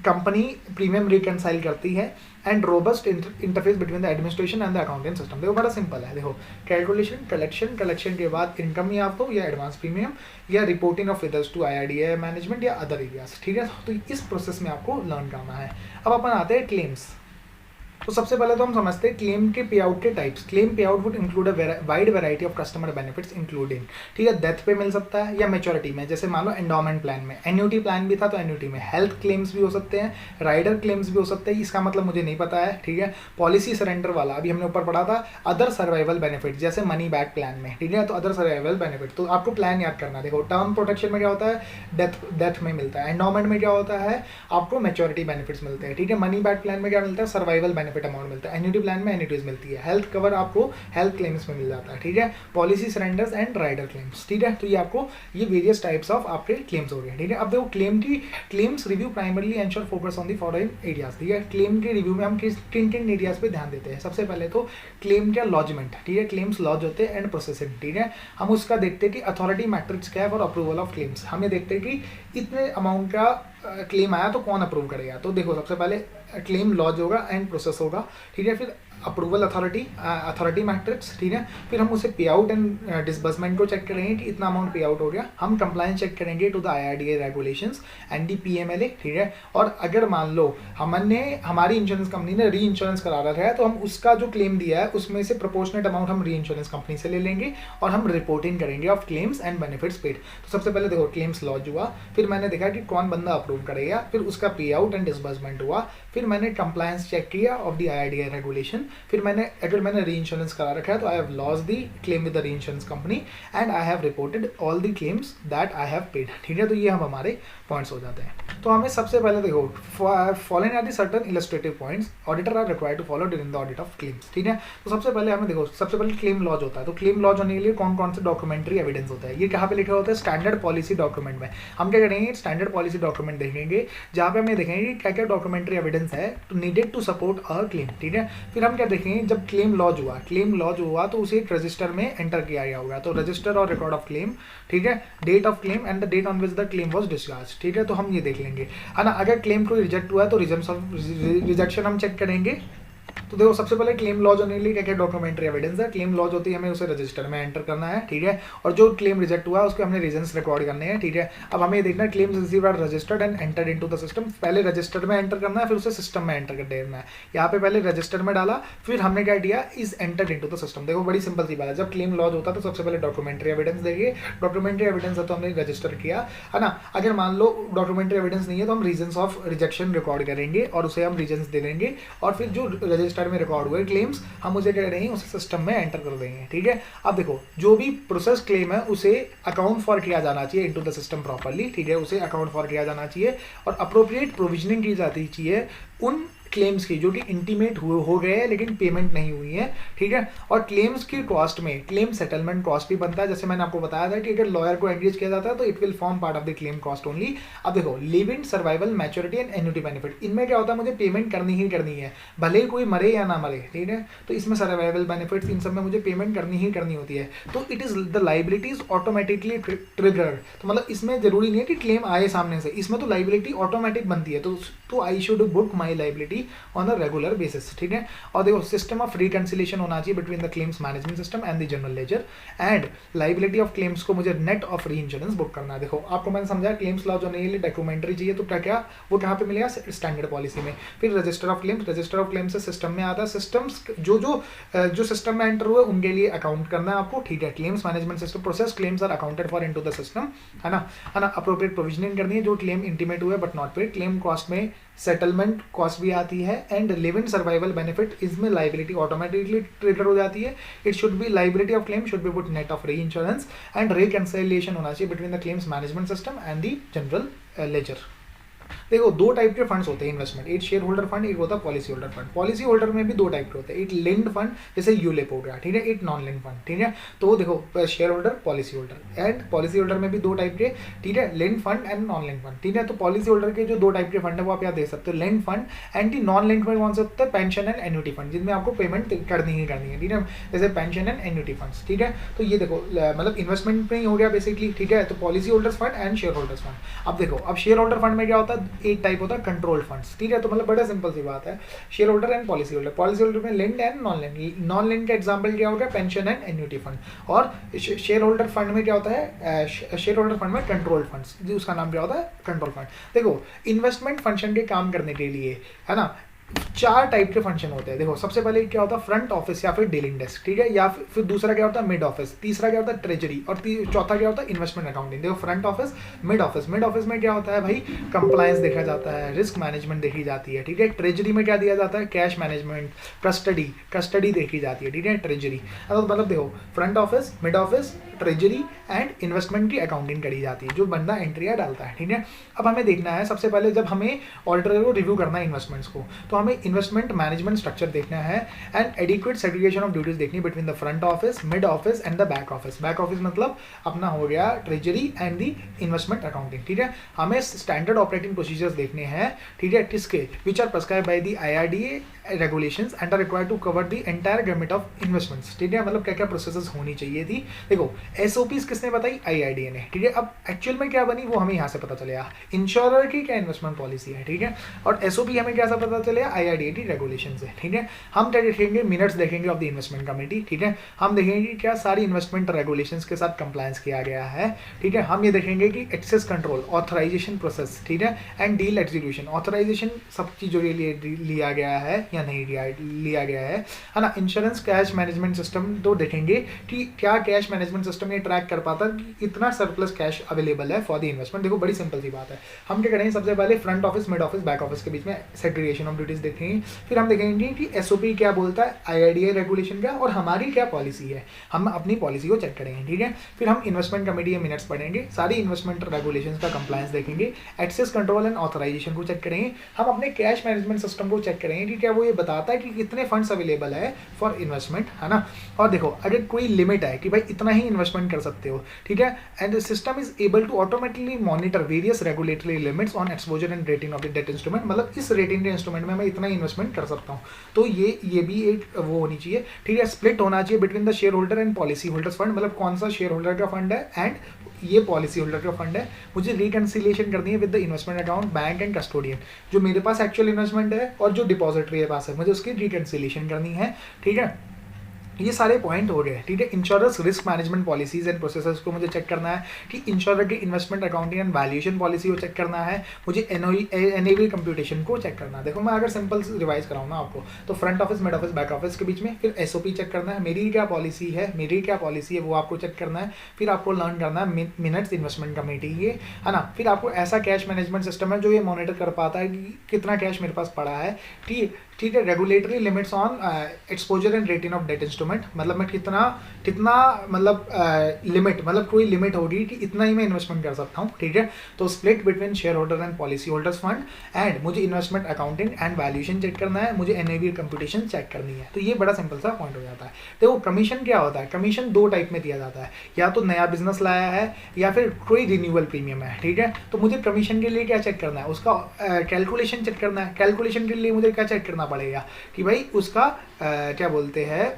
कंपनी प्रीमियम रिकनसाइल करती है, and robust interface between the administration and the accounting system. देखो बड़ा सिंपल है, देखो कैलकुलेशन, कलेक्शन के बाद इनकम या आपको या एडवांस प्रीमियम या reporting of results to IRDAI management या अदर एरियाज, ठीक है। तो इस प्रोसेस में आपको लर्न करना है। अब अपन आते हैं क्लेम्स। तो सबसे पहले तो हम समझते हैं क्लेम के पे आउट के टाइप्स। क्लेम पे out would include a wide variety of customer benefits including, ठीक है, डेथ पे मिल सकता है या मैच्योरिटी में, जैसे मान लो एंडोमेंट प्लान में, एन्युटी प्लान भी था तो एन्युटी में, हेल्थ क्लेम्स भी हो सकते हैं, राइडर क्लेम्स भी हो सकते हैं, इसका मतलब मुझे नहीं पता है, ठीक है। पॉलिसी सरेंडर वाला अभी हमने ऊपर पढ़ा था, अदर सर्वाइवल बेनिफिट जैसे मनी बैक प्लान में, ठीक है। तो अदर सर्वाइवल बेनिफिट, तो आपको प्लान याद करना। देखो टर्म प्रोटेक्शन में क्या होता है, डेथ में मिलता है, एंडोमेंट में क्या होता है, आपको मैच्योरिटी बेनिफिट्स मिलते हैं, ठीक है। मनी बैक प्लान में क्या मिलता है, सर्वाइवल बेनिफिट अमाउंट मिलता है, प्लान में एन्युटीज मिलती है, हेल्थ कवर आपको हेल्थ क्लेम्स में मिल जाता है, ठीक है। Policy surrenders and rider claims, ठीक है। तो ये आपको ये वेरियस टाइप्स ऑफ आपके क्लेम्स हो गए, ठीक है। अब देखो claims review primarily ensure focus on the following areas, ठीक है। क्लेम के रिव्यू में हम किन एरियाज पे ध्यान देते हैं। सबसे पहले तो क्लेम का लॉजमेंट, ठीक है, क्लेम्स लॉज होते हैं एंड प्रोसेसिंग, ठीक है। हम उसका देखते हैं कि अथॉरिटी मैट्रिक्स क्या है फॉर अप्रूवल ऑफ क्लेम्स। हम ये देखते हैं कि इतने अमाउंट का क्लेम आया तो कौन अप्रूव करेगा। तो देखो सबसे पहले क्लेम लॉज होगा एंड प्रोसेस होगा, ठीक है। फिर अप्रूवल अथॉरिटी मैट्रिक्स, ठीक है। फिर हम उसे पे आउट एंड डिसबर्समेंट को चेक करेंगे कि इतना अमाउंट पे आउट हो गया। हम कंप्लायंस चेक करेंगे to the IRDAI regulations and the PMLA, ठीक है। और अगर मान लो हमारी इंश्योरेंस कंपनी ने री इंश्योरेंस करा रखा है तो हम उसका जो क्लेम दिया है उसमें से प्रोपोर्शनेट अमाउंट हम री इंश्योरेंस कंपनी से ले लेंगे और हम रिपोर्टिंग करेंगे of claims and benefits paid. तो सबसे पहले देखो क्लेम्स लॉज हुआ, फिर मैंने देखा कि कौन बंदा अप्रूव करेगा, फिर उसका पे आउट एंड डिसबर्समेंट हुआ, फिर मैंने कंप्लायंस चेक किया ऑफ द IRDAI रेगुलेशन, फिर अगर मैंने री इंश्योरेंस करा रखा है तो I have lost the claim with the reinsurance company and I have reported all the claims that I have paid, ठीक है। तो ये हम हमारे पॉइंट्स हो जाते हैं। तो हमें सबसे पहले देखो following are the certain illustrative points auditor are required to follow during the audit of claims, ठीक है। तो सबसे पहले हमें देखो सबसे पहले क्लेम लॉज होता है। तो क्लेम लॉज होने के लिए कौन कौन से डॉक्यूमेंट्री एविडेंस होता है, ये कहाँ पे लिखा होता है, स्टैंडर्ड पॉलिसी डॉक्यूमेंट में। हम क्या करेंगे, स्टैंडर्ड पॉलिसी डॉक्यूमेंट देखेंगे जहाँ पे हमें देखेंगे क्या क्या डॉक्यूमेंट्री एविडेंस है to needed to support a claim, ठीक है। फिर हम क्या देखेंगे, जब क्लेम लॉज हुआ तो उसे एक रजिस्टर में एंटर किया गया होगा, तो रजिस्टर और रिकॉर्ड ऑफ क्लेम, ठीक है, date of claim and the date on which the claim was discharge, ठीक है। तो हम ये देख लेंगे, है ना। अगर क्लेम कोई रिजेक्ट हुआ है तो रीजंस ऑफ रिजेक्शन हम चेक करेंगे। तो देखो सबसे पहले क्लेम लॉज होने के लिए क्या क्या डॉक्यूमेंट्री एविडेंस है। क्लेम लॉज होती है, हमें उसे रजिस्टर में एंटर करना है, ठीक है। और जो क्लेम रिजेक्ट हुआ है उसके हमने रीजंस रिकॉर्ड करने हैं, ठीक है। अब हमें देखना है claims received are registered and entered into the system. पहले रजिस्टर में एंटर करना है, फिर उसे सिस्टम में एंटर कर देना है। यहाँ पे पहले रजिस्टर में डाला, फिर हमने क्या किया, is entered into the system. देखो बड़ी सिंपल सी बात है, जब क्लेम लॉज होता है तो सबसे पहले डॉक्यूमेंट्री एविडेंस देखिए। डॉक्यूमेंट्री एविडेंस है तो हमने रजिस्टर किया, है ना। अगर मान लो डॉक्यूमेंट्री एविडेंस नहीं है तो हम रीजंस ऑफ रिजेक्शन रिकॉर्ड करेंगे और उसे हम रीजंस दे देंगे, और फिर जो रजिस्टर में रिकॉर्ड हुए क्लेम्स हम उसे क्या करेंगे, उसे सिस्टम में एंटर कर देंगे, ठीक है। अब देखो जो भी प्रोसेस क्लेम है उसे अकाउंट फॉर किया जाना चाहिए इनटू द सिस्टम प्रॉपर्ली, ठीक है। उसे अकाउंट फॉर किया जाना चाहिए और अप्रोप्रिएट प्रोविजनिंग की जाती चाहिए उन क्लेम्स की जो कि इंटीमेट हो गए हैं लेकिन पेमेंट नहीं हुई है, ठीक है। और क्लेम्स की कॉस्ट में क्लेम सेटलमेंट कॉस्ट भी बनता है, जैसे मैंने आपको बताया था कि अगर लॉयर को एंगेज किया जाता है तो it will form part of the claim cost only. अब देखो live in, survival, maturity and annuity benefit, इनमें क्या होता है, मुझे पेमेंट करनी ही करनी है, भले ही कोई मरे या ना मरे, ठीक है। तो इसमें सर्वाइवल बेनिफिट्स इन सब में मुझे पेमेंट करनी ही करनी होती है, तो it is the liabilities automatically triggered. तो मतलब इसमें जरूरी नहीं है कि क्लेम आए सामने से, इसमें तो लाइबिलिटी ऑटोमेटिक बनती है। तो I should book my liability on a regular basis, ठीक है। और देखो सिस्टम ऑफ रिकंसिलिएशन होना चाहिए between the claims management system and the general ledger, and liability of claims को मुझे नेट ऑफ री इंश्योरेंस बुक करना है। देखो आपको मैंने समझाया क्लेम्स लॉज होने के लिए डॉक्यूमेंट्री चाहिए, तो क्या वो कहाँ पे मिलेगा, स्टैंडर्ड पॉलिसी में। फिर रजिस्टर ऑफ क्लेम्स से सिस्टम में आता है, सिस्टम्स जो सिस्टम में एंटर हुए उनके लिए अकाउंट करना है आपको, ठीक है। Claims management system process claims are accounted for into the system, है ना। अप्रोप्रिएट प्रोविजनिंग करनी है, जो क्लेम इंटीमेट हुए but not paid. Claim cost में सेटलमेंट कॉस्ट भी आती है, and live in survival benefit, इसमें लाइबिलिटी ऑटोमेटिकली ट्रिगर हो जाती है। It should be liability of claim should be put net of reinsurance, and reconciliation होना चाहिए between the claims management system and the general ledger. देखो दो type के funds होते हैं इन्वेस्टमेंट, एक शेयर होल्डर फंड, एक होता है policy holder fund. Policy holder में भी दो टाइप के होते हैं, एक लिंक्ड फंड जैसे यूलिप हो गया, ठीक है, एक नॉन लिंक्ड फंड, ठीक है। तो देखो share holder, policy holder, and policy holder में भी दो टाइप के, ठीक है, linked fund and non linked fund, ठीक है। तो पॉलिसी होल्डर के जो दो टाइप के फंड है वो आप यहाँ देख सकते हो, linked fund and the non linked fund कौन सा होता है, पेंशन एंड एन्युटी फंड, जिनमें आपको पेमेंट करनी ही करनी है, ठीक है, जैसे पेंशन एंड एन्युटी फंड्स, ठीक है। तो ये देखो मतलब इन्वेस्टमेंट में ही हो गया बेसिकली, ठीक है। तो policy holders fund and share holders fund. अब देखो अब शेयर होल्डर फंड में क्या होता है, एक टाइप होता है कंट्रोल फंड्स, ठीक है। तो मतलब बड़ा सिंपल सी बात है, share holder and policy holder. Policy holder में linked and non linked. Non linked का एग्जांपल क्या होगा, पेंशन एंड एन्युटी फंड। और शेयर होल्डर फंड में क्या होता है, शेयर होल्डर फंड में कंट्रोल फंड्स, उसका नाम क्या होता है, कंट्रोल फंड। देखो इन्वेस्टमेंट फंक्शन के काम करने के लिए, है ना, 4 टाइप के फंक्शन होते हैं। देखो सबसे पहले क्या होता है, फ्रंट ऑफिस या फिर डीलिंग डेस्क, ठीक है, या फिर दूसरा क्या होता है, मिड ऑफिस, तीसरा क्या होता है, ट्रेजरी, और चौथा क्या होता है, इन्वेस्टमेंट अकाउंटिंग। देखो front office, mid office. Mid office में क्या होता है भाई, कंप्लायंस देखा जाता है, रिस्क मैनेजमेंट देखी जाती है, ठीक है। ट्रेजरी में क्या दिया जाता है, कैश मैनेजमेंट, कस्टडी देखी जाती है, ठीक है, ट्रेजरी। मतलब देखो front office, mid office, treasury and investment की अकाउंटिंग करी जाती है, जो बंदा एंट्रियाँ डालता है, ठीक है। अब हमें देखना है सबसे पहले, जब हमें ऑडिटर को रिव्यू करना है इन्वेस्टमेंट्स को, तो हमें इन्वेस्टमेंट मैनेजमेंट स्ट्रक्चर देखना है and adequate segregation of duties देखनी है between the front office, mid office and the back office. Back office मतलब अपना हो गया treasury and the investment accounting, ठीक है। हमें स्टैंडर्ड ऑपरेटिंग प्रोसीजर्स देखने हैं, ठीक है, किसके, which are prescribed by the IRDA regulations and are required to cover the entire gamut of investments, ठीक है। मतलब क्या क्या प्रोसेसेस होनी चाहिए थी। देखो SOPs किसने बताई, IRDA ने, ठीक है। अब एक्चुअल में क्या बनी वो हमें यहाँ से पता चलेगा, इंश्योरर की क्या इन्वेस्टमेंट पॉलिसी है, ठीक है, और SOP हमें कैसा पता चलेगा, IRDA की रेगुलेशन से, ठीक है। हम क्या देखेंगे, मिनट्स देखेंगे ऑफ द इन्वेस्टमेंट कमेटी, ठीक है। हम देखेंगे कि क्या सारी इन्वेस्टमेंट रेगुलेशंस के साथ कंप्लायंस किया गया है, ठीक है। हम ये देखेंगे कि एक्सेस कंट्रोल, ऑथराइजेशन प्रोसेस, ठीक है, एंड डील एग्जीक्यूशन। ऑथराइजेशन सब चीज़ों के लिए लिया गया है या नहीं लिया गया है ना। इंश्योरेंस कैश मैनेजमेंट सिस्टम तो देखेंगे कि क्या कैश मैनेजमेंट सिस्टम ये ट्रैक कर पाता है कि इतना सरप्लस कैश अवेलेबल है फॉर द इन्वेस्टमेंट। देखो बड़ी सिंपल सी बात है, हम क्या करेंगे, सबसे पहले front office, mid office, back office के बीच में सेग्रीगेशन ऑफ ड्यूटीज देखेंगे। फिर हम देखेंगे कि SOP क्या बोलता है, IRDA रेगुलेशन का, और हमारी क्या पॉलिसी है, हम अपनी पॉलिसी को चेक करेंगे, ठीक है। फिर हम इन्वेस्टमेंट कमेटी के मिनट्स पढ़ेंगे, सारी इन्वेस्टमेंट रेगुलेशन का कंप्लायंस देखेंगे, एक्सेस कंट्रोल एंड ऑथराइजेशन को चेक करेंगे। हम अपने कैश मैनेजमेंट सिस्टम को चेक करेंगे कि क्या वो ये बताता है कि कितने फंड्स अवेलेबल है फॉर इन्वेस्टमेंट, है ना। और देखो अगर कोई लिमिट है कि भाई इतना ही इन्वेस्टमेंट कर सकते हो, ठीक है, and the system is able to automatically monitor various regulatory limits on exposure and rating of the debt instrument. मतलब इस रेटिंग के इंस्ट्रूमेंट में मैं इतना ही इन्वेस्टमेंट कर सकता हूँ। तो ये भी एक वो होनी चाहिए, ठीक है। स्प्लिट होना चाहिए between the share holder and policy holders fund, मतलब कौन सा शेयर होल्डर का फंड है एंड ये पॉलिसी होल्डर का फंड है। मुझे रिकंसिलिएशन करनी है with the investment account, bank and custodian, जो मेरे पास एक्चुअल इन्वेस्टमेंट है और जो डिपॉजिटरी के पास है, मुझे उसकी रिकंसिलिएशन करनी है, ठीक है। ये सारे पॉइंट हो गए, ठीक है। Insurance risk management policies and processes को मुझे चेक करना है कि इंश्योरर की investment accounting and valuation policy को चेक करना है, मुझे NAV कंप्यूटेशन को चेक करना है। देखो मैं अगर सिंपल रिवाइज कराऊँ ना आपको, तो front office, mid office, back office के बीच में, फिर SOP चेक करना है, मेरी क्या पॉलिसी है वो आपको चेक करना है। फिर आपको लर्न करना है मिनट्स इन्वेस्टमेंट कमेटी, ये है ना। फिर आपको ऐसा कैश मैनेजमेंट सिस्टम है जो ये मॉनिटर कर पाता है कि कितना कैश मेरे पास पड़ा है, ठीक है। Regulatory limits on exposure and rating of date instrument, मतलब मैं कितना मतलब लिमिट, मतलब कोई लिमिट होगी कि इतना ही मैं इन्वेस्टमेंट कर सकता हूँ, ठीक है। तो split between share holder and policy holders fund, and मुझे investment accounting and valuation check करना है, मुझे NAV कंप्यूटेशन चेक करनी है। तो ये बड़ा सिंपल सा पॉइंट हो जाता है। देखो कमीशन क्या होता है, कमीशन 2 टाइप में दिया जाता है, या तो नया बिजनेस लाया है या फिर कोई रिन्यूअल प्रीमियम है, ठीक है। तो मुझे कमीशन के लिए क्या चेक करना है, उसका कैलकुलेशन चेक करना है। कैलकुलेशन के लिए मुझे क्या चेक करना पड़ेगा कि भाई उसका क्या बोलते हैं,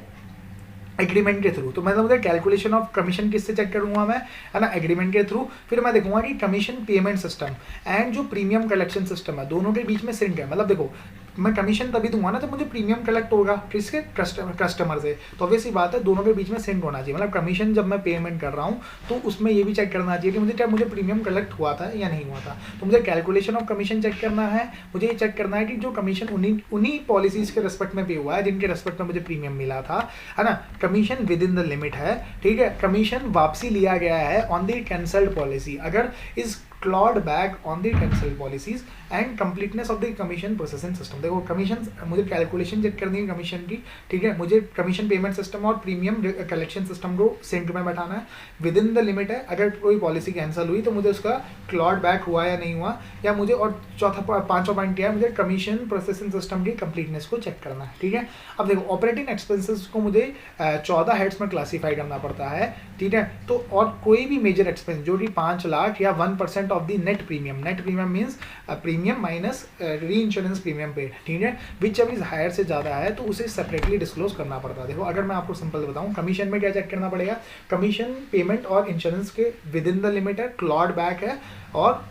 एग्रीमेंट के थ्रू। तो मैं मुझे कैलकुलेशन ऑफ कमीशन किससे चेक करूंगा मैं, है ना, एग्रीमेंट के थ्रू। फिर मैं देखूंगा कि कमीशन पेमेंट सिस्टम एंड जो प्रीमियम कलेक्शन सिस्टम है दोनों के बीच में सिंक है। मतलब देखो मैं कमीशन तभी दूंगा ना जब मुझे प्रीमियम कलेक्ट होगा किसके, कस्टमर से। तो ऑब्वियसली बात है दोनों के बीच में सिंक होना चाहिए। मतलब कमीशन जब मैं पेमेंट कर रहा हूँ तो उसमें ये भी चेक करना चाहिए कि मुझे प्रीमियम कलेक्ट हुआ था या नहीं हुआ था। तो मुझे कैलकुलेशन ऑफ कमीशन चेक करना है, मुझे ये चेक करना है कि जो कमीशन उन्हीं पॉलिसीज के रेस्पेक्ट में पे हुआ है जिनके रेस्पेक्ट में मुझे प्रीमियम मिला था, है ना। Commission with in the limit है, ठीक है। कमीशन वापसी लिया गया है ऑन द कैंसल्ड पॉलिसी, अगर is clawed back on the cancelled policies and completeness of the commission processing system। देखो कमीशन मुझे कैलकुलेशन चेक करनी है कमीशन की, ठीक है। मुझे कमीशन पेमेंट सिस्टम और प्रीमियम कलेक्शन सिस्टम को सिंक में बैठाना है, विद इन द लिमिट है। अगर कोई पॉलिसी कैंसिल हुई तो मुझे उसका क्लॉड बैक हुआ या नहीं हुआ, या मुझे, और चौथा 5वां पॉइंट क्या है, मुझे कमीशन प्रोसेसिंग सिस्टम की कंप्लीटनेस को चेक करना है, ठीक है। अब देखो ऑपरेटिंग एक्सपेंसेस को मुझे 14 हेड्स में क्लासीफाई करना पड़ता है, ठीक है। तो और कोई भी मेजर एक्सपेंस जो कि 5 लाख या 1% of the net premium means premium minus री इंश्योरेंस प्रीमियम पेड, ठीक है, विच एवर इज हायर से ज़्यादा है तो उसे सेपरेटली डिस्क्लोज करना पड़ता है। देखो अगर मैं आपको सिंपल बताऊँ, कमीशन में क्या चेक करना पड़ेगा, कमीशन पेमेंट और इंश्योरेंस के विद इन द लिमिट है, क्लॉड बैक है, और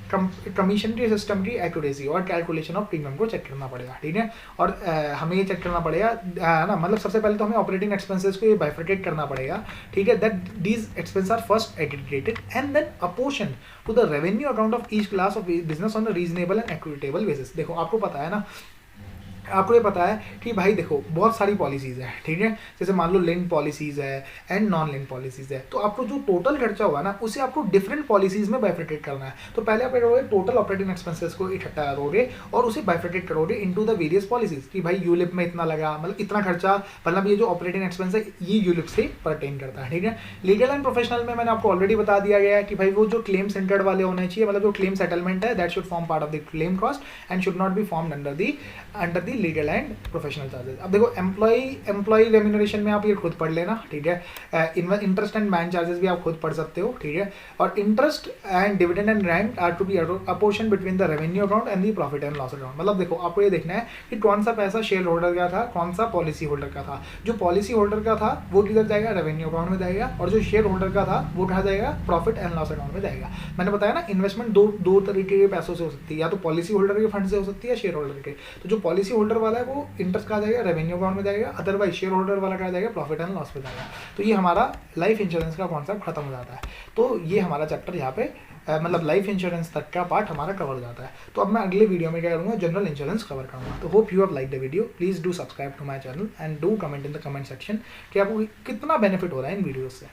कमीशन के सिस्टम की एक्यूरेसी और कैलकुलेशन ऑफ प्रीमियम को चेक करना पड़ेगा, ठीक है। और हमें ये चेक करना पड़ेगा ना, मतलब सबसे पहले तो हमें ऑपरेटिंग एक्सपेंसेस को ये बाइफरकेट करना पड़ेगा, ठीक है, that these expense are first aggregated and then apportion to the revenue account of each class of business on a reasonable and equitable basis. देखो आपको पता है ना, आपको ये पता है कि भाई देखो बहुत सारी पॉलिसीज़ है, ठीक है, जैसे मान लो लिंक्ड पॉलिसीज़ है एंड नॉन लिंक्ड पॉलिसीज़ है, तो आपको जो टोटल खर्चा होगा ना उसे आपको डिफरेंट पॉलिसीज़ में बाइफरकेट करना है। तो पहले आप करोगे टोटल ऑपरेटिंग एक्सपेंसेस को इकट्ठा करोगे और उसे बाइफरकेट करोगे इनटू द वेरियस पॉलिसीज़ कि भाई यूलिप में इतना लगा, मतलब इतना खर्चा, मतलब ये जो ऑपरेटिंग एक्सपेंस है ये यूलिप से परटेन करता है, ठीक है। लीगल एंड प्रोफेशनल में मैंने आपको ऑलरेडी बता दिया गया है कि भाई वो जो क्लेम सेंटर्ड वाले होने चाहिए, मतलब जो क्लेम सेटलमेंट है that should form part of the claim cost and should not be formed under the legal and professional charges. अब देखो एम्प्लॉय रेम्यूनरेशन में आप ये खुद पढ़ लेना, ठीक है। इंटरेस्ट एंड बैंक चार्जेस भी आप खुद पढ़ सकते हो, ठीक है। और interest and dividend and rent are to be apportion between the revenue account and the profit and loss account. मतलब देखो आपको ये देखना है कि कौन सा पैसा शेयर होल्डर का था, कौन सा पॉलिसी होल्डर का था। जो पॉलिसी होल्डर का था वो किधर जाएगा, रेवेन्यू अकाउंट में जाएगा, और जो शेयर होल्डर का था वो कहाँ जाएगा, प्रॉफिट एंड लॉस अकाउंट में जाएगा। मैंने बताया ना इन्वेस्टमेंट दो तरीके के पैसों से हो सकती है, या तो पॉलिसी होल्डर के फंड से हो सकती है, शेयर होल्डर के। तो जो पॉलिसी होल्डर वाला है वो इंटरेस्ट कहाँ जाएगा, रेवेन्यू अकाउंट में जाएगा, अदरवाइज शेयर होल्डर वाला कहाँ जाएगा, प्रॉफिट एंड लॉस में जाएगा। तो ये हमारा लाइफ इंश्योरेंस का कॉन्सेप्ट खत्म हो जाता है। तो ये हमारा चैप्टर यहाँ पे मतलब लाइफ इंश्योरेंस तक का पार्ट हमारा कवर हो जाता है। तो अब मैं अगले वीडियो में क्या करूँगा, जनरल इंश्योरेंस कवर करूँगा। तो hope you have like the video, please do subscribe to my channel and do comment in the comment section कि आपको कितना बेनिफिट हो रहा है इन वीडियोस से।